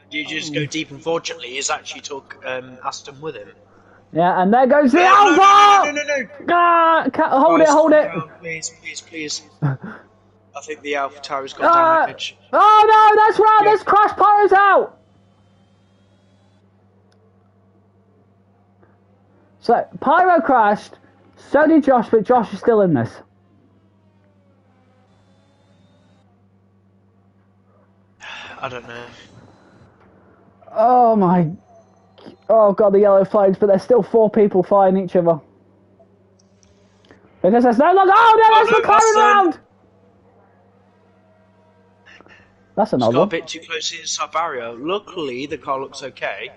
[SPEAKER 2] You just go deep. Unfortunately, he's actually took Aston with him.
[SPEAKER 1] Yeah, and there goes the Alpha!
[SPEAKER 2] No.
[SPEAKER 1] Hold it.
[SPEAKER 2] Down, please. I think the Alpha Tower's got damage.
[SPEAKER 1] Oh no, that's right, there's crash pyros out! So, Pyro crashed, so did Josh, but Josh is still in this.
[SPEAKER 2] I don't know.
[SPEAKER 1] Oh my... Oh god, the yellow flags, but there's still 4 people fighting each other. Because there's no longer... Oh no, that's the McLaren round! That's
[SPEAKER 2] It's
[SPEAKER 1] another
[SPEAKER 2] got a
[SPEAKER 1] one.
[SPEAKER 2] bit too close to the inside barrier. Luckily, the car looks okay.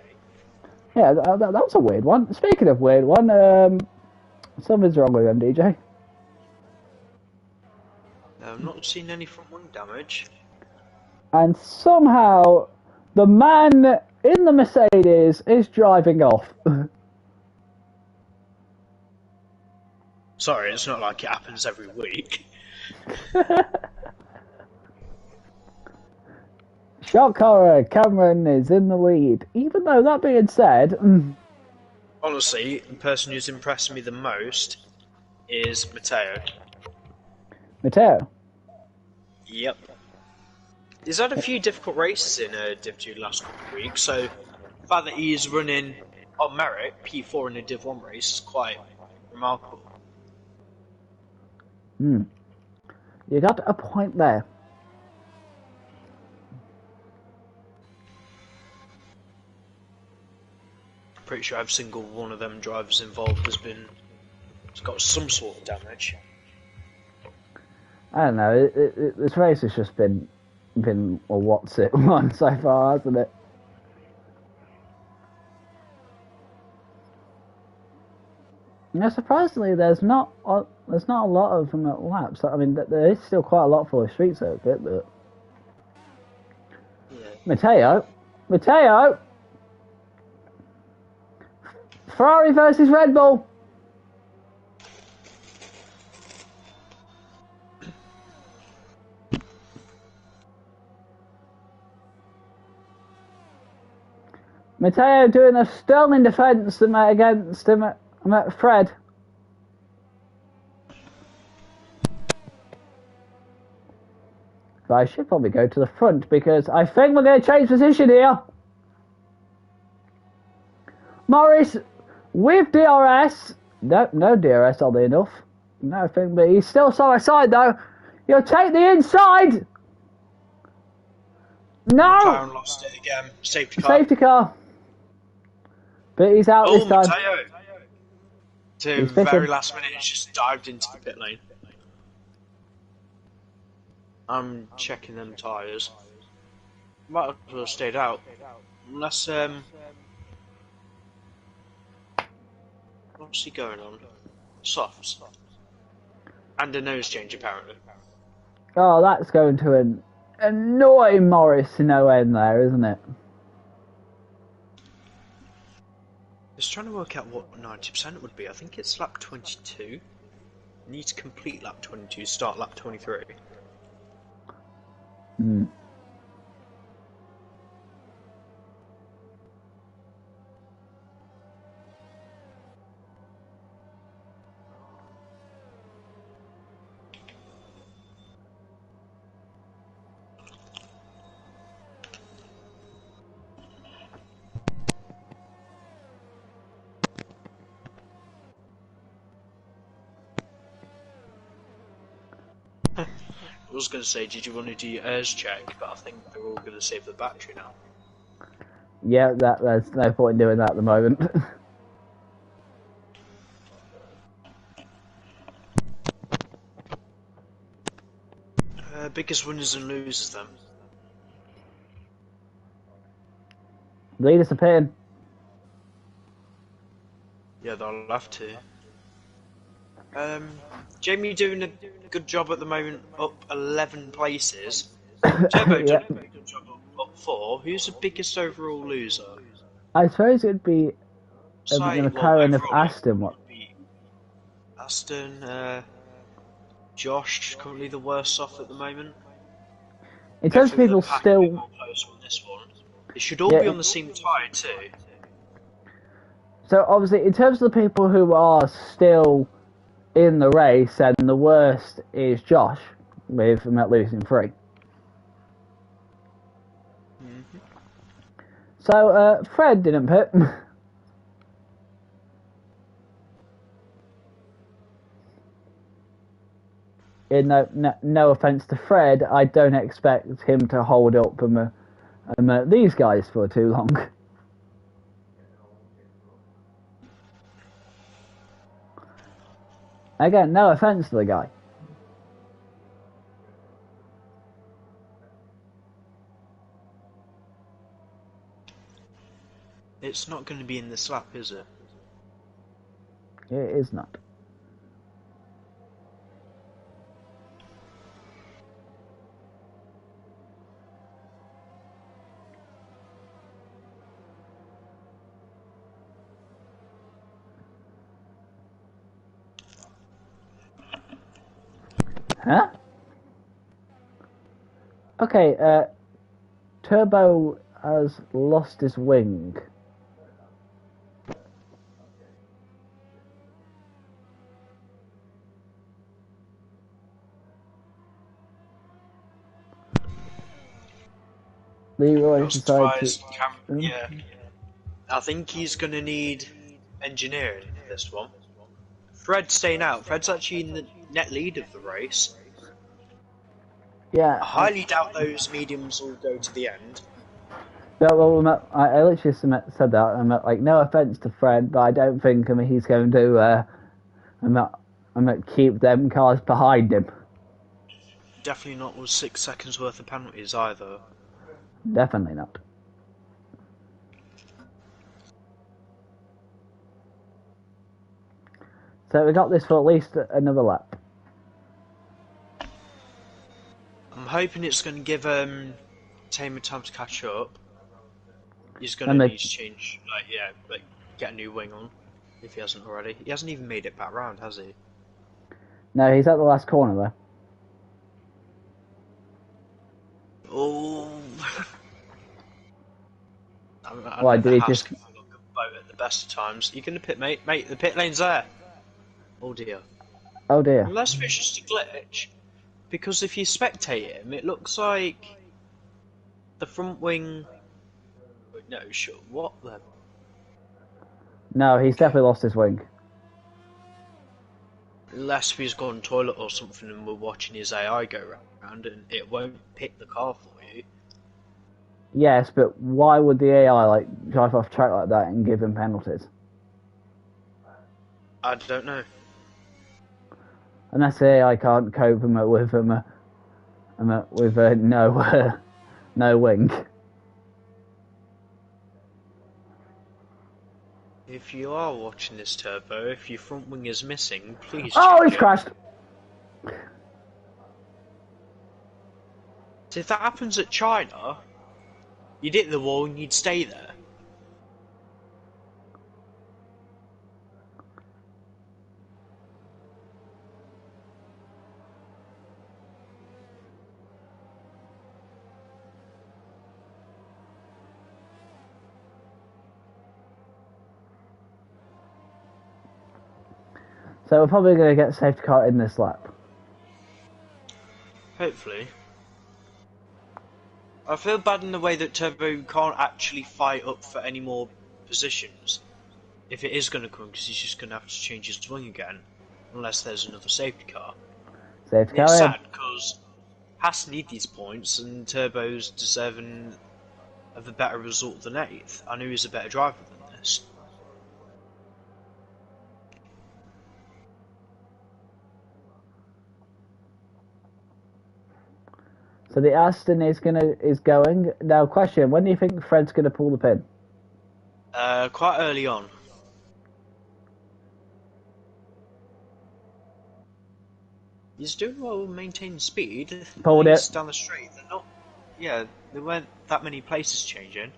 [SPEAKER 1] Yeah, that was a weird one. Speaking of weird one, something's wrong with him, DJ.
[SPEAKER 2] I've not seen any front wing damage.
[SPEAKER 1] And somehow, the man in the Mercedes is driving off.
[SPEAKER 2] Sorry, it's not like it happens every week.
[SPEAKER 1] Shock horror, Cameron is in the lead. Even though, that being said...
[SPEAKER 2] Honestly, the person who's impressed me the most is Matteo.
[SPEAKER 1] Matteo?
[SPEAKER 2] Yep. He's had a few difficult races in Div 2 last couple of weeks, so the fact that he is running on merit P4 in a Div 1 race is quite remarkable.
[SPEAKER 1] You got a point there.
[SPEAKER 2] Pretty sure every single one of them drivers involved has got some sort of damage.
[SPEAKER 1] I don't know, this race has just been a what's it one so far, hasn't it? You know, surprisingly, there's not a lot of them at laps. I mean, there is still quite a lot for the street circuit, but...
[SPEAKER 2] Yeah.
[SPEAKER 1] Matteo! Ferrari versus Red Bull! Matteo doing a sterling defence against Fred. But I should probably go to the front because I think we're going to change position here. Morris with DRS. No DRS, oddly enough. Nothing, but he's still side by side though. He'll take the inside. No!
[SPEAKER 2] McLaren lost it again. Safety car.
[SPEAKER 1] Safety car. But he's out this time.
[SPEAKER 2] Matteo! To very last minute, he's just dived into the pit lane. I'm checking them tyres. Might as well have stayed out. Unless, what's he going on? Softs. And a nose change, apparently.
[SPEAKER 1] Oh, that's going to annoy Morris to no end there, isn't it?
[SPEAKER 2] I was trying to work out what 90% would be. I think it's lap 22. Need to complete lap 22, start lap 23. I was going to say, did you want to do your airs check? But I think they're all going to save the battery now.
[SPEAKER 1] Yeah, there's no point in doing that at the moment.
[SPEAKER 2] Biggest winners and losers then?
[SPEAKER 1] Lead us a pin.
[SPEAKER 2] Yeah, they'll have to. Jamie doing a good job at the moment, up 11 places. Turbo doing a very good job up 4. Who's the biggest overall loser?
[SPEAKER 1] I suppose it'd be McLaren of Aston. What?
[SPEAKER 2] Aston, Josh, currently the worst off at the moment.
[SPEAKER 1] In terms of people still...
[SPEAKER 2] Close on this one. They should all be on the same tyre too.
[SPEAKER 1] So obviously, in terms of the people who are still in the race, and the worst is Josh, with losing 3. So, Fred didn't pit. no offense to Fred, I don't expect him to hold up these guys for too long. Again, no offense to the guy.
[SPEAKER 2] It's not going to be in the slap, is it?
[SPEAKER 1] It is not. Huh? Okay, Turbo has lost his wing. Leroy decided to...
[SPEAKER 2] Yeah. I think he's going to need engineering for this one. Fred's staying out. Fred's actually in the net lead of the race.
[SPEAKER 1] Yeah.
[SPEAKER 2] I highly doubt those mediums will go to the end.
[SPEAKER 1] Yeah, well, I literally said that. I'm like, no offense to Fred, but I don't think he's going to keep them cars behind him.
[SPEAKER 2] Definitely not with 6 seconds worth of penalties either.
[SPEAKER 1] Definitely not. So we got this for at least another lap.
[SPEAKER 2] I'm hoping it's going to give Tamer time to catch up. He's going to need to change, get a new wing on, if he hasn't already. He hasn't even made it back round, has he?
[SPEAKER 1] No, he's at the last corner there.
[SPEAKER 2] Oh.
[SPEAKER 1] Why did he just...
[SPEAKER 2] boat at the best of times. You going to pit, mate? Mate, the pit lane's there. Oh dear.
[SPEAKER 1] Oh dear.
[SPEAKER 2] Unless it's just a glitch. Because if you spectate him, it looks like the front wing... No, sure. What the...
[SPEAKER 1] No, he's definitely lost his wing.
[SPEAKER 2] Unless he's gone toilet or something and we're watching his AI go around and it won't pick the car for you.
[SPEAKER 1] Yes, but why would the AI drive off track like that and give him penalties?
[SPEAKER 2] I don't know.
[SPEAKER 1] Unless the AI can't cope with no wing.
[SPEAKER 2] If you are watching this, Turbo, if your front wing is missing, please
[SPEAKER 1] Oh,
[SPEAKER 2] check
[SPEAKER 1] he's
[SPEAKER 2] it.
[SPEAKER 1] crashed!
[SPEAKER 2] So if that happens at China, you'd hit the wall and you'd stay there.
[SPEAKER 1] So we're probably going to get safety car in this lap.
[SPEAKER 2] Hopefully. I feel bad in the way that Turbo can't actually fight up for any more positions. If it is going to come, because he's just going to have to change his wing again. Unless there's another safety car.
[SPEAKER 1] Safety car
[SPEAKER 2] It's
[SPEAKER 1] in.
[SPEAKER 2] sad, because Haas need these points, and Turbo's deserving of a better result than 8th. I knew he was a better driver than this.
[SPEAKER 1] So the Aston is going. Now, question: when do you think Fred's going to pull the pin?
[SPEAKER 2] Quite early on. He's doing well maintaining speed.
[SPEAKER 1] Pulled it
[SPEAKER 2] down the straight. They're not. Yeah, there weren't that many places changing.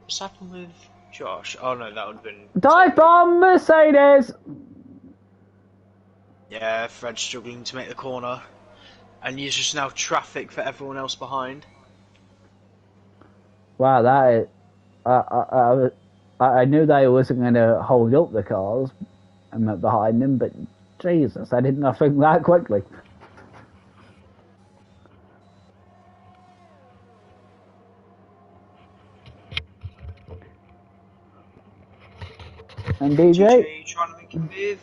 [SPEAKER 2] What's happened with Josh? Oh no, that would have been.
[SPEAKER 1] Dive bomb, Mercedes.
[SPEAKER 2] Yeah, Fred's struggling to make the corner, and he's just now traffic for everyone else behind.
[SPEAKER 1] Wow, that is. I knew they wasn't going to hold up the cars behind him, but Jesus, I didn't think that quickly. And DJ
[SPEAKER 2] trying to make him move.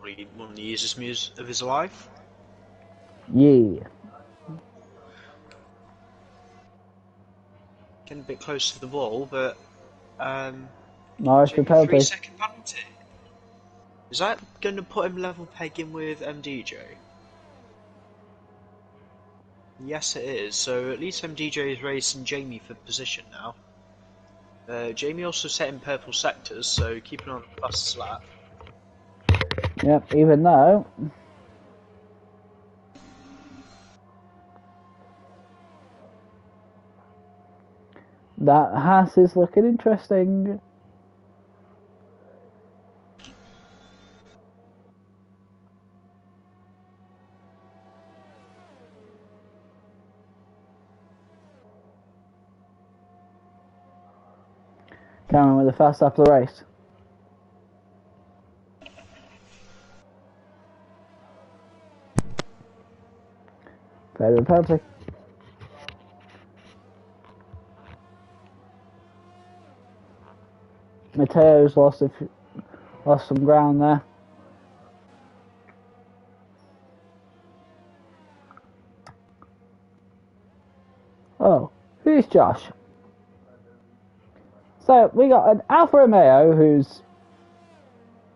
[SPEAKER 2] probably one of the easiest moves of his life.
[SPEAKER 1] Yeah.
[SPEAKER 2] Getting a bit close to the wall, but
[SPEAKER 1] Nice for
[SPEAKER 2] Jamie,
[SPEAKER 1] penalty.
[SPEAKER 2] 3-second penalty. Is that going to put him level pegging with MDJ? Yes, it is. So at least MDJ is racing Jamie for position now. Jamie also set in purple sectors, so keeping on the fastest lap.
[SPEAKER 1] Yep, even though that Haas is looking interesting. Cameron with the fast after the race. Better penalty. Mateo's lost some ground there. Oh, who's Josh? So we got an Alfa Romeo who's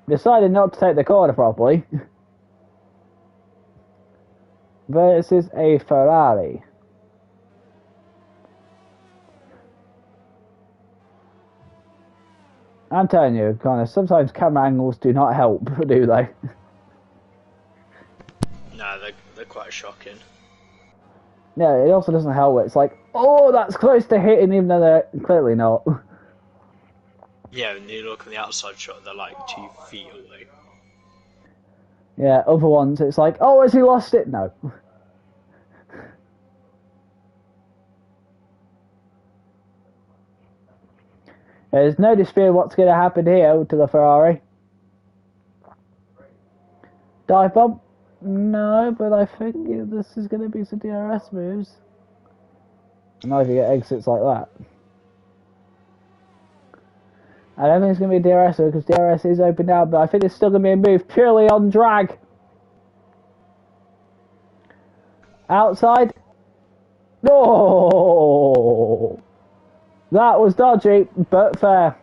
[SPEAKER 1] decided not to take the corner properly versus a Ferrari. I'm telling you, Connor, sometimes camera angles do not help, do they?
[SPEAKER 2] No, they're quite shocking.
[SPEAKER 1] Yeah, it also doesn't help. It's like, oh, that's close to hitting, even though they're clearly not.
[SPEAKER 2] Yeah, when you look on the outside shot, they're like 2 feet away.
[SPEAKER 1] Yeah, other ones, it's like, oh, has he lost it? No. There's no dispute what's going to happen here to the Ferrari. Dive bomb? No, but I think this is going to be some DRS moves. Not if you get exits like that. I don't think it's going to be a DRS because DRS is open now, but I think it's still going to be a move purely on drag. Outside. Oh! That was dodgy, but fair.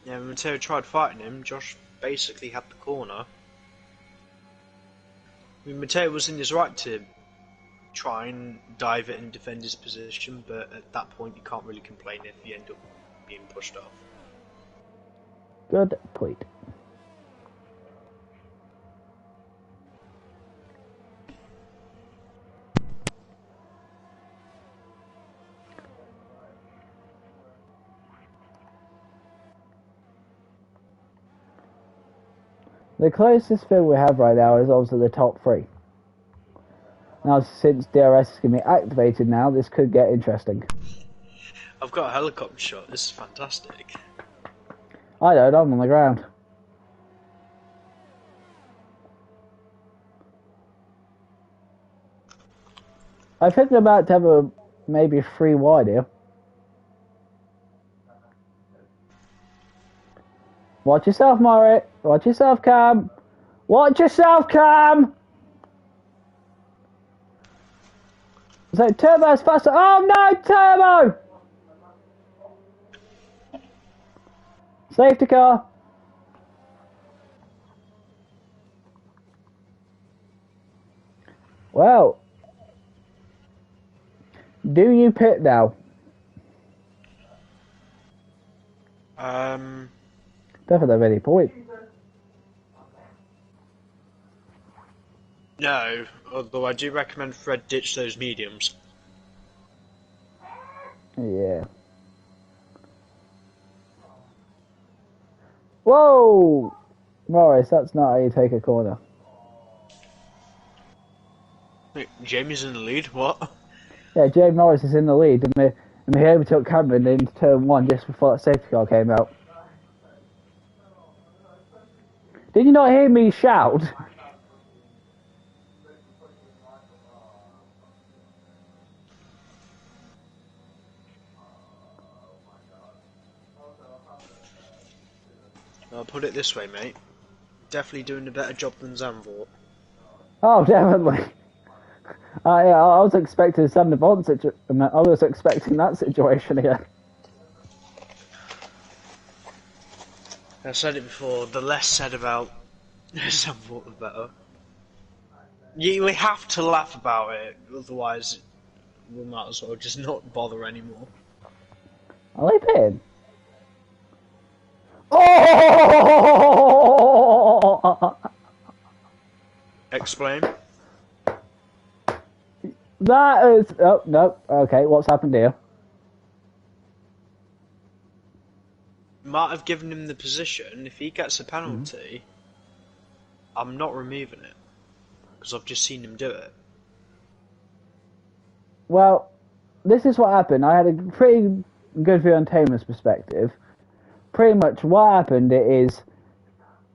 [SPEAKER 2] Yeah, when Mateo tried fighting him, Josh basically had the corner. I mean, Mateo was in his right to try and dive it and defend his position, but at that point you can't really complain if you end up being pushed off.
[SPEAKER 1] Good point. The closest field we have right now is obviously the top 3. Now, since DRS is going to be activated now, this could get interesting.
[SPEAKER 2] I've got a helicopter shot, this is fantastic.
[SPEAKER 1] I don't, I'm on the ground. I think they're about to have a maybe 3 wide here. Watch yourself, Murray. Watch yourself, Cam. Watch yourself, Cam! So Turbo's faster. Oh no, Turbo! Safety car. Well, do you pit now? Definitely have any point.
[SPEAKER 2] No, although I do recommend Fred ditch those mediums.
[SPEAKER 1] Yeah. Whoa! Morris, that's not how you take a corner.
[SPEAKER 2] Wait, Jamie's in the lead, what?
[SPEAKER 1] Yeah, Jay Morris is in the lead, and he overtook Cameron in turn 1 just before that safety car came out. Did you not hear me shout?
[SPEAKER 2] I'll put it this way, mate. Definitely doing a better job than Zandvoort.
[SPEAKER 1] Oh, definitely. Yeah, I was expecting Sander Bond I was expecting that situation here.
[SPEAKER 2] I said it before, the less said about Zandvoort, the better. We have to laugh about it, otherwise we might as well just not bother anymore.
[SPEAKER 1] Are they paying? Oh!
[SPEAKER 2] Explain.
[SPEAKER 1] That is... Oh, no. Okay, what's happened here?
[SPEAKER 2] Might have given him the position. If he gets a penalty, I'm not removing it. Because I've just seen him do it.
[SPEAKER 1] Well, this is what happened. I had a pretty good view on Tamer's perspective. Pretty much what happened is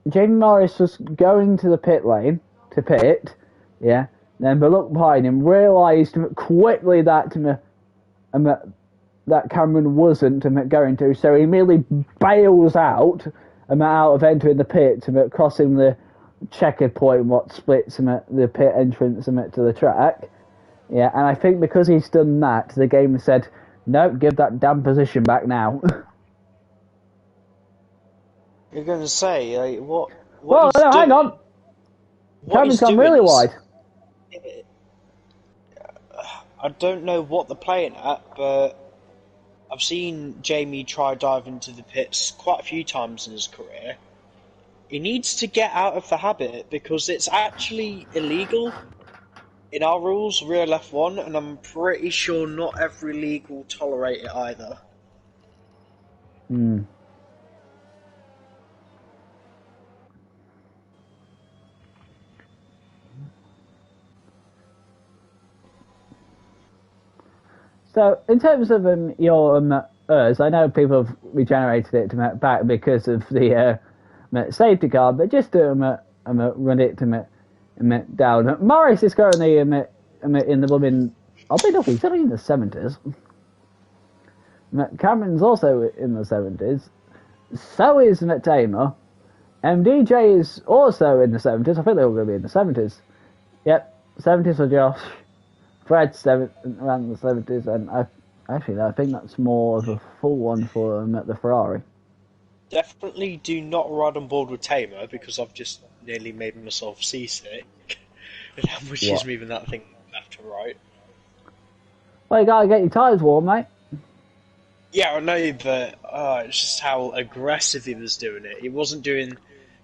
[SPEAKER 1] Jamie Morris was going to the pit lane to pit, yeah. Then but looked behind him, realised quickly that that Cameron wasn't going to, so he immediately bails out of entering the pit, crossing the checkered point, what splits the pit entrance to the track. Yeah, and I think because he's done that, the game said, no, give that damn position back now.
[SPEAKER 2] You're going to say, like, what
[SPEAKER 1] well, no, hang on. Cameron's gone really wide.
[SPEAKER 2] I don't know what they're playing at, but I've seen Jamie try dive into the pits quite a few times in his career. He needs to get out of the habit because it's actually illegal in our rules, real F1, and I'm pretty sure not every league will tolerate it either.
[SPEAKER 1] Hmm. So, in terms of your ERS, I know people have regenerated it to back because of the safety car, but just to run it to down. Morris is currently in the blooming... I'll be lucky, he's only in the 70s. Cameron's also in the 70s. So is Tamer. MDJ is also in the 70s. I think they're all going to be in the 70s. Yep, 70s for Josh. Fred's around the 70s, and I think that's more of a full one for him at the Ferrari.
[SPEAKER 2] Definitely do not ride on board with Tamer because I've just nearly made myself seasick. Which is moving that thing left to right.
[SPEAKER 1] Well, you gotta get your tyres warm, mate.
[SPEAKER 2] Yeah, I know, but it's just how aggressive he was doing it. He wasn't doing...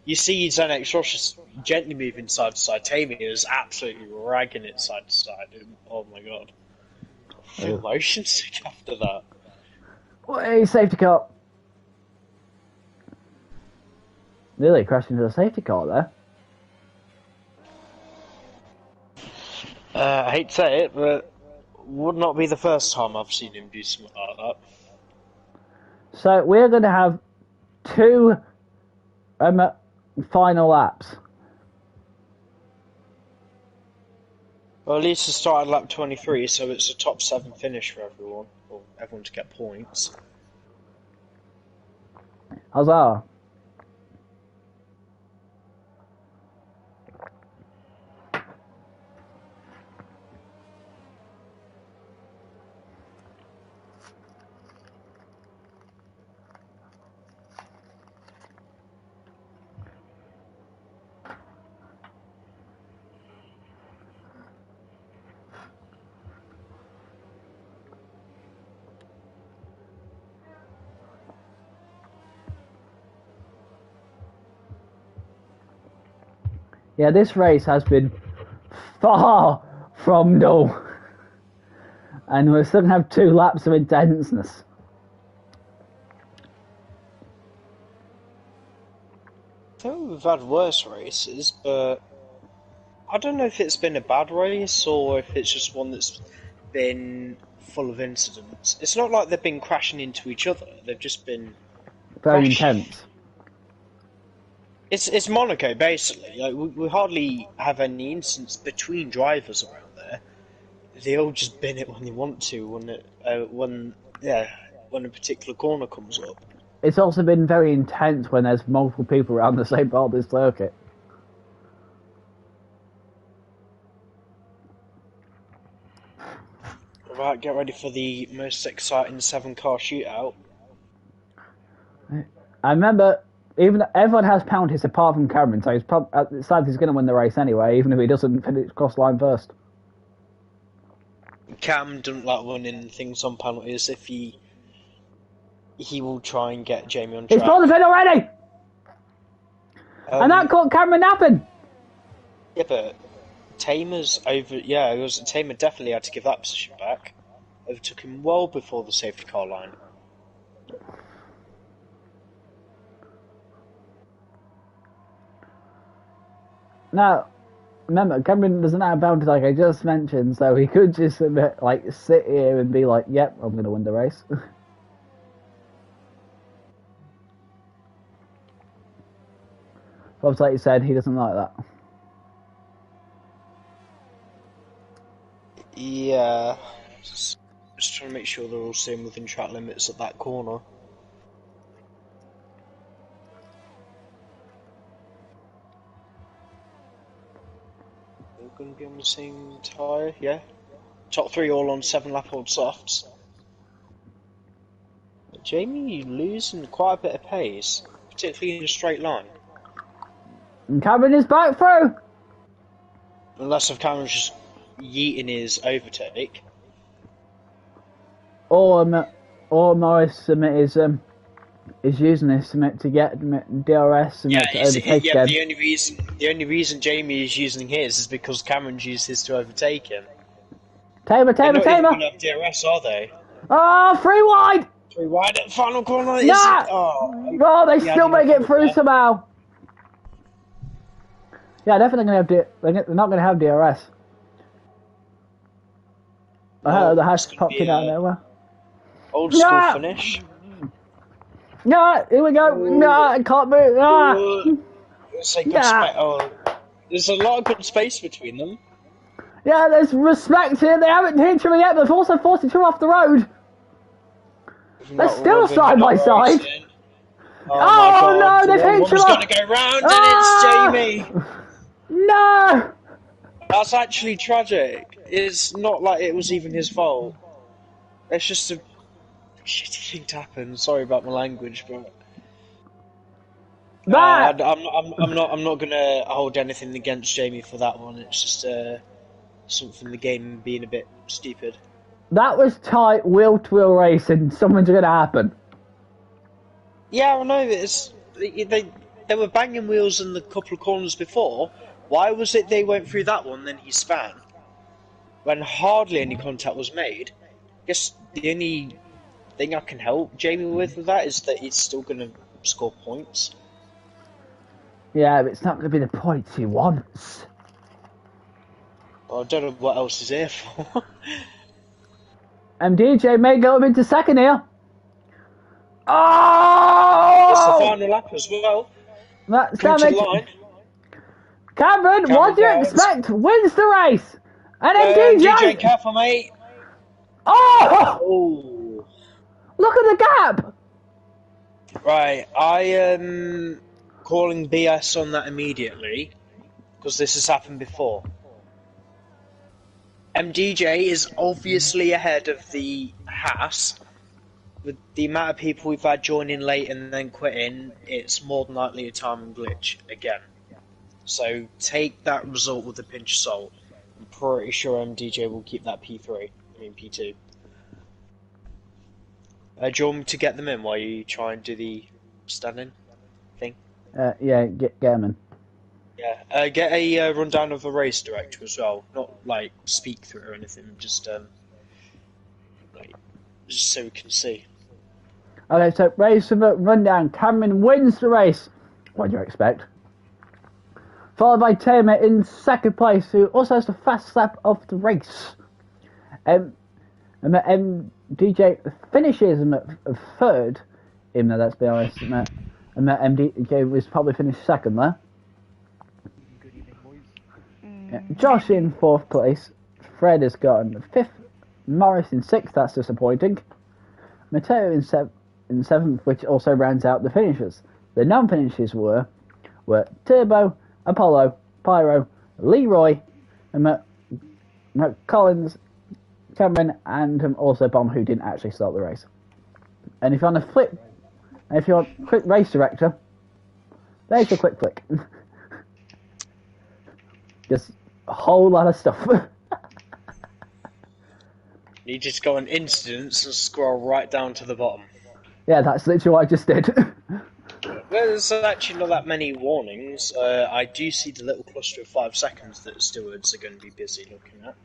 [SPEAKER 2] You see Xanax Ross just gently moving side to side. Tammy is absolutely ragging it side to side. Oh my god. I feel motion sick after that.
[SPEAKER 1] Hey, safety car. Nearly crashed into the safety car there.
[SPEAKER 2] I hate to say it, but would not be the first time I've seen him do something like that.
[SPEAKER 1] So we're going to have 2 final laps.
[SPEAKER 2] Well, at least it started lap 23, so it's a top 7 finish for everyone, or everyone to get points.
[SPEAKER 1] Huzzah. Yeah, this race has been far from dull. And we're still going to have 2 laps of intenseness.
[SPEAKER 2] I think we've had worse races, but I don't know if it's been a bad race or if it's just one that's been full of incidents. It's not like they've been crashing into each other, they've just been
[SPEAKER 1] very intense.
[SPEAKER 2] It's Monaco, basically. Like, we hardly have any incidents between drivers around there. They all just bin it when they want to, when a particular corner comes up.
[SPEAKER 1] it's also been very intense when there's multiple people around the same part of the circuit.
[SPEAKER 2] Right, get ready for the most exciting 7-car shootout.
[SPEAKER 1] I remember, even everyone has penalties apart from Cameron, so it's like he's going to win the race anyway, even if he doesn't finish cross line first.
[SPEAKER 2] Cam doesn't like winning things on penalties. If he will try and get Jamie on track.
[SPEAKER 1] He's pulled the pin already! And that caught Cameron napping!
[SPEAKER 2] Yeah, but Tamer's over. Yeah, Tamer definitely had to give that position back. Overtook him well before the safety car line.
[SPEAKER 1] Now, remember, Cameron doesn't have bounties like I just mentioned, so he could just sit here and be like, "Yep, I'm going to win the race." Bob's like you said, he doesn't like that.
[SPEAKER 2] Yeah, just trying to make sure they're all staying within track limits at that corner. They're going to be on the same tyre, yeah. Top 3 all on 7-lap old softs. Jamie losing quite a bit of pace, particularly in a straight line.
[SPEAKER 1] And Cameron is back through!
[SPEAKER 2] Unless if Cameron's just yeeting his overtake.
[SPEAKER 1] Or Morris is using this to get DRS and to overtake again.
[SPEAKER 2] The only reason Jamie is using his is because Cameron's used his to overtake him.
[SPEAKER 1] Tamer!
[SPEAKER 2] They're not even gonna have DRS, are they?
[SPEAKER 1] Oh, 3 wide!
[SPEAKER 2] 3 wide at the final corner.
[SPEAKER 1] Nah! They still make it through somehow. Yeah, definitely they're not gonna have DRS. The hash popped in out of nowhere.
[SPEAKER 2] Old school finish.
[SPEAKER 1] No, here we go. No, I can't move.
[SPEAKER 2] There's a lot of good space between them.
[SPEAKER 1] Yeah, there's respect here. They haven't hit each other yet, but they've also forced each other off the road. They're still side by side. Oh no, they've hit each other.
[SPEAKER 2] One's going to go round, and it's Jamie.
[SPEAKER 1] No.
[SPEAKER 2] That's actually tragic. It's not like it was even his fault. It's just a shitty thing to happen. Sorry about my language, but I'm not gonna hold anything against Jamie for that one. It's just something the game being a bit stupid.
[SPEAKER 1] That was tight wheel-to-wheel racing. Something's gonna happen.
[SPEAKER 2] Yeah, I know. They were banging wheels in the couple of corners before. Why was it they went through that one, then he span? When hardly any contact was made. I guess the only thing I can help Jamie with that is that he's still going to score points.
[SPEAKER 1] Yeah, but it's not going to be the points he wants.
[SPEAKER 2] Well, I don't know what else he's here for.
[SPEAKER 1] DJ may go into second here. Oh!
[SPEAKER 2] It's the final lap as well.
[SPEAKER 1] That's damage. Cameron, what do you expect? Wins the race! And then DJ!
[SPEAKER 2] Careful, mate.
[SPEAKER 1] Oh! Look at the gap!
[SPEAKER 2] Right, I am calling BS on that immediately, because this has happened before. MDJ is obviously ahead of the Haas. With the amount of people we've had joining late and then quitting, it's more than likely a timing glitch again. So take that result with a pinch of salt. I'm pretty sure MDJ will keep that P2. Do you want me to get them in while you try and do the standing thing?
[SPEAKER 1] Yeah, get them in.
[SPEAKER 2] Yeah, get a rundown of the race director as well. Not like speak through or anything, just so we can see.
[SPEAKER 1] Okay, so race rundown. Cameron wins the race. What do you expect? Followed by Tamer in second place, who also has the fast lap of the race. And DJ finishes at third, even though, let's be honest, and MDJ was probably finished second there. Yeah, Josh in fourth place. Fred has gotten fifth. Morris in sixth, that's disappointing. Matteo in seventh. in 7th, which also rounds out the finishers. The non-finishers were Turbo, Apollo, Pyro, Leroy, and Collins, Cameron, and also Bomb, who didn't actually start the race. And if you want a quick race director, there's a quick flick. Just a whole lot of stuff.
[SPEAKER 2] You just go on incidents and scroll right down to the bottom.
[SPEAKER 1] Yeah, that's literally what I just did.
[SPEAKER 2] There's actually not that many warnings. I do see the little cluster of 5 seconds that stewards are going to be busy looking at.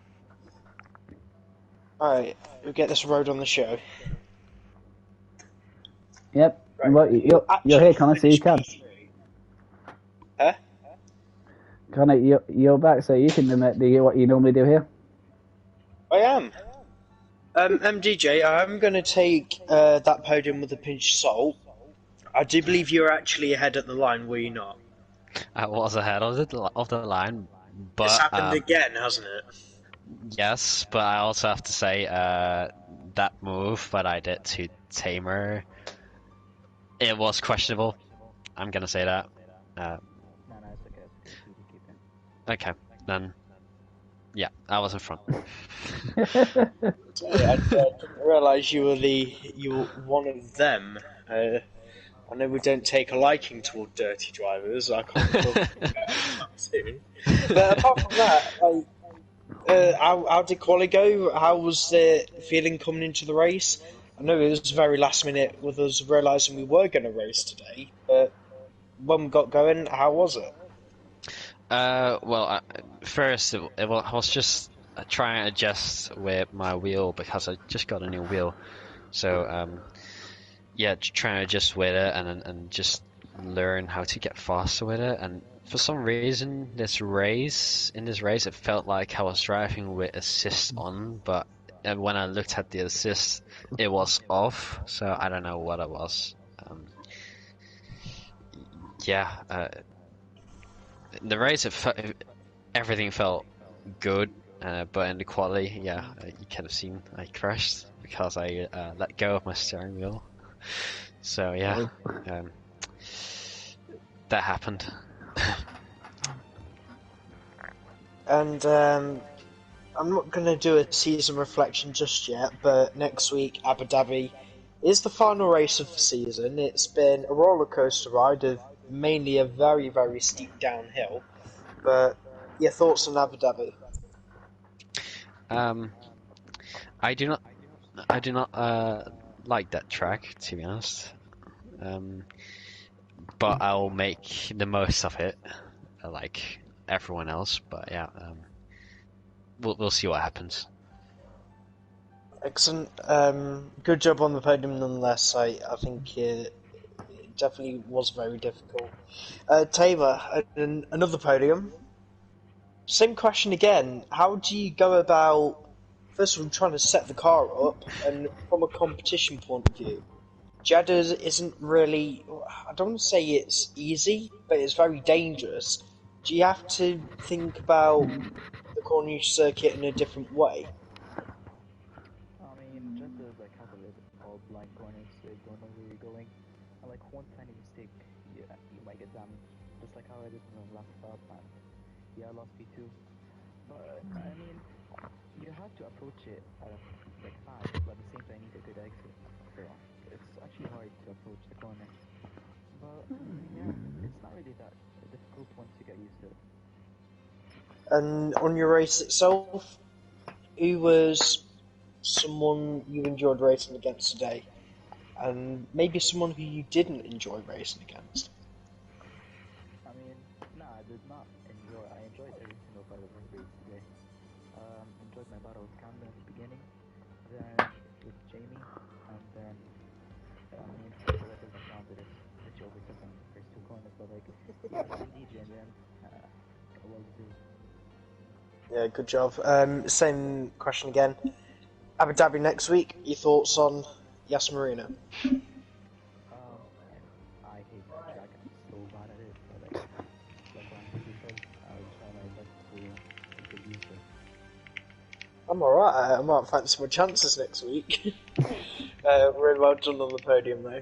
[SPEAKER 2] Alright, we'll get this road on the show.
[SPEAKER 1] Yep.
[SPEAKER 2] Right.
[SPEAKER 1] Well, you're here, Connor, so you can.
[SPEAKER 2] Huh?
[SPEAKER 1] Connor, you're back, so you can do what you normally do here.
[SPEAKER 2] I am. MDJ, I'm going to take that podium with a pinch of salt. I do believe you were actually ahead at the line, were you not?
[SPEAKER 3] I was ahead of the line, but
[SPEAKER 2] It's happened again, hasn't it?
[SPEAKER 3] yes, but I also have to say that move that I did to Tamer, it was questionable. I'm gonna say that.
[SPEAKER 4] No, it's okay. You can keep it.
[SPEAKER 3] Okay, then. Yeah, I was in front.
[SPEAKER 2] I didn't realise you were one of them. I know we don't take a liking toward dirty drivers. I can't talk about that soon. But apart from that, how did quali go? How was the feeling coming into the race? I know it was very last minute with us realising we were going to race today, but when we got going, how was it?
[SPEAKER 3] Well, first I was just trying to adjust with my wheel because I just got a new wheel, so yeah, trying to adjust with it and just learn how to get faster with it. And for some reason, in this race, it felt like I was driving with assist on, but when I looked at the assist, it was off. So I don't know what it was. The race, everything felt good, but in the quality, yeah, you could have seen I crashed because I let go of my steering wheel. So yeah, that happened.
[SPEAKER 2] And I'm not going to do a season reflection just yet, but next week, Abu Dhabi is the final race of the season. It's been a roller coaster ride of mainly a very, very steep downhill. But your thoughts on Abu Dhabi?
[SPEAKER 3] I do not like that track, to be honest. But I'll make the most of it, like everyone else. But yeah, we'll see what happens.
[SPEAKER 2] Excellent. Good job on the podium nonetheless. I think it definitely was very difficult. Taylor, another podium. Same question again. How do you go about, first of all, trying to set the car up, and from a competition point of view? Jeddah isn't really, I don't want to say it's easy, but it's very dangerous. Do you have to think about the Corniche circuit in a different way?
[SPEAKER 4] I mean, just as like has a little bit called blind corners, so you don't know where you're going. And like one tiny mistake, you might get damaged. Just like how I did in the last stop, and yeah, I lost P2. But I mean, you have to approach it like fast, but at the same time, you need a good exit. So it's actually hard to approach the corner. But yeah, it's not really that difficult once you get used to it.
[SPEAKER 2] And on your race itself, who was someone you enjoyed racing against today? And maybe someone who you didn't enjoy racing against?
[SPEAKER 4] I mean, no, I did not enjoy. I enjoyed every single part of the race today. Enjoyed my battle with Camden at the beginning, then with Jamie, and then I mean, the rest of them counted it, which overtook him in the first 2 corners. But like, yeah, DJ in the end, well do.
[SPEAKER 2] Yeah, good job. Same question again. Abu Dhabi next week. Your thoughts on Yas Marina?
[SPEAKER 4] I hate that track. I'm so bad at it, but like what Andy said, I was trying my best to get used to it.
[SPEAKER 2] I'm alright. I might fancy my chances next week. Really well done on the podium, though.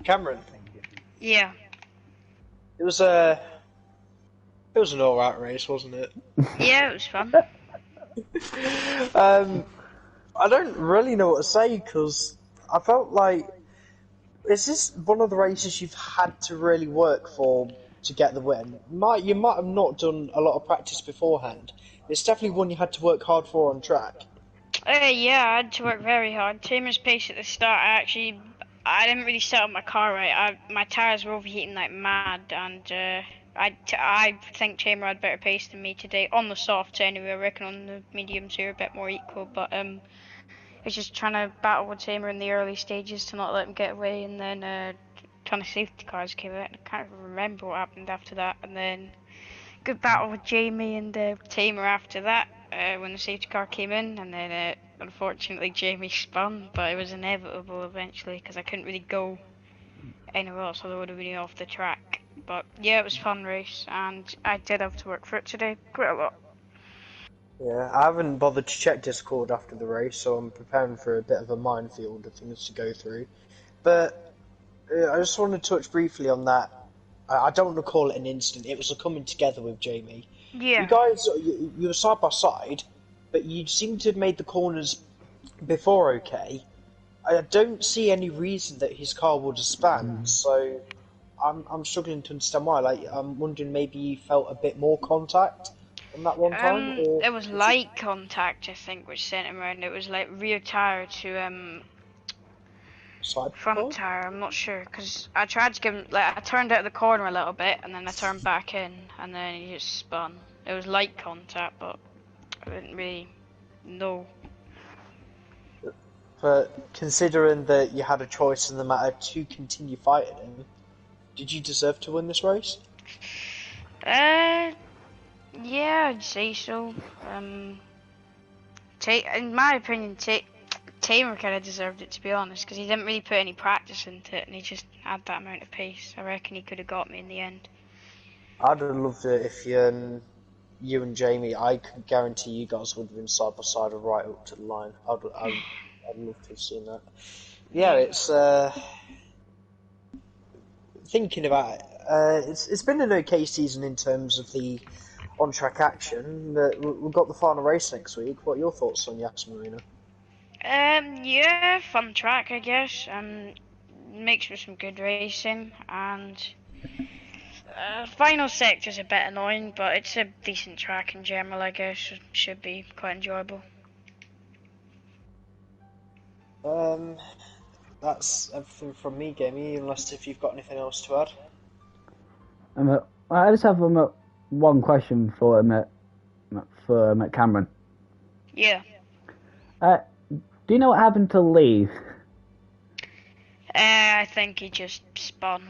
[SPEAKER 2] Cameron,
[SPEAKER 4] Thank you.
[SPEAKER 5] Yeah.
[SPEAKER 2] it was an alright race, wasn't it?
[SPEAKER 5] Yeah, it was fun.
[SPEAKER 2] I don't really know what to say because I felt like, is this one of the races you've had to really work for to get the win? You might have not done a lot of practice beforehand. It's definitely one you had to work hard for on track.
[SPEAKER 5] Yeah, I had to work very hard. Tamer's pace at the start, I didn't really set up my car right. My tyres were overheating like mad, and I think Tamer had better pace than me today on the softs anyway. I reckon on the mediums we were a bit more equal, but it's just trying to battle with Tamer in the early stages to not let him get away, and then ton of safety cars came out. I can't remember what happened after that, and then good battle with Jamie and Tamer after that when the safety car came in, and then unfortunately Jamie spun, but it was inevitable eventually because I couldn't really go anywhere else, although I would have been off the track. But yeah, it was a fun race, and I did have to work for it today quite a lot.
[SPEAKER 2] Yeah, I haven't bothered to check Discord after the race, so I'm preparing for a bit of a minefield of things to go through. But I just want to touch briefly on that. I don't want to call it an incident. It was a coming together with Jamie.
[SPEAKER 5] Yeah.
[SPEAKER 2] You guys, you were side by side, but you seem to have made the corners before okay. I don't see any reason that his car would have spanned, so I'm struggling to understand why. Like, I'm wondering maybe you felt a bit more contact on that one time, or
[SPEAKER 5] It was light contact, I think, which sent him around. It was like rear tire to
[SPEAKER 2] side
[SPEAKER 5] front tire. I'm not sure because I tried to give him I turned out of the corner a little bit and then I turned back in and then he just spun. It was light contact, but I didn't really know.
[SPEAKER 2] But considering that you had a choice in the matter to continue fighting him, did you deserve to win this race?
[SPEAKER 5] Yeah, I'd say so. In my opinion, Tamer kind of deserved it, to be honest, because he didn't really put any practice into it and he just had that amount of pace. I reckon he could have got me in the end.
[SPEAKER 2] I'd have loved it if you and Jamie, I could guarantee you guys would have been side by side right up to the line. I'd love to have seen that. Yeah, it's thinking about it. It's been an okay season in terms of the on-track action, but we've got the final race next week. What are your thoughts on Yas Marina?
[SPEAKER 5] Yeah, fun track, I guess. Makes for some good racing, and final sector's a bit annoying, but it's a decent track in general, I guess. Should be quite enjoyable.
[SPEAKER 2] That's everything from me, Gamey, unless if you've got anything else to add.
[SPEAKER 1] I just have one question for Cameron.
[SPEAKER 5] Yeah.
[SPEAKER 1] Do you know what happened to Lee?
[SPEAKER 5] I think he just spun.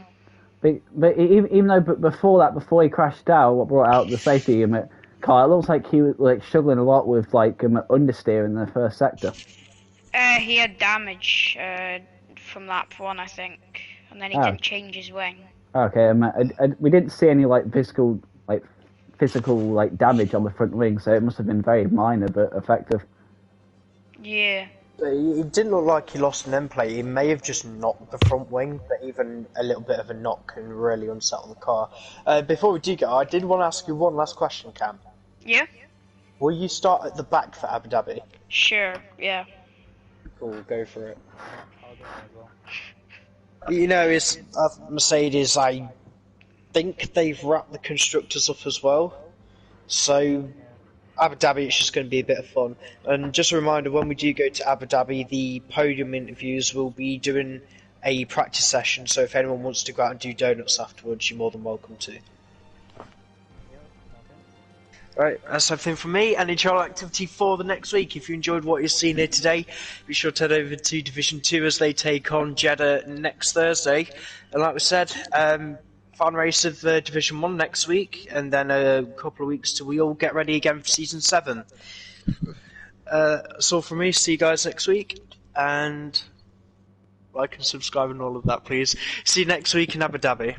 [SPEAKER 1] But even though before he crashed out, what brought out the safety car, it looks like he was like struggling a lot with understeer in the first sector.
[SPEAKER 5] He had damage from lap 1, I think, and then he didn't change his wing.
[SPEAKER 1] Okay, we didn't see any physical damage on the front wing, so it must have been very minor but effective.
[SPEAKER 5] Yeah.
[SPEAKER 2] It didn't look like he lost an end plate. He may have just knocked the front wing, but even a little bit of a knock can really unsettle the car. Before we do go, I did want to ask you one last question, Cam.
[SPEAKER 5] Yeah?
[SPEAKER 2] Will you start at the back for Abu Dhabi?
[SPEAKER 5] Sure, yeah.
[SPEAKER 2] Cool, go for it.
[SPEAKER 4] I'll go as well.
[SPEAKER 2] You know, it's Mercedes, I think they've wrapped the constructors up as well. So Abu Dhabi, it's just going to be a bit of fun. And just a reminder, when we do go to Abu Dhabi, the podium interviews will be doing a practice session, so if anyone wants to go out and do donuts afterwards, you're more than welcome to. Right, that's everything from me, and enjoy activity for the next week. If you enjoyed what you've seen here today, be sure to head over to Division 2 as they take on Jeddah next Thursday. And like we said, final race of Division 1 next week, and then a couple of weeks till we all get ready again for Season 7. That's all from me. See you guys next week, and like and subscribe and all of that, please. See you next week in Abu Dhabi.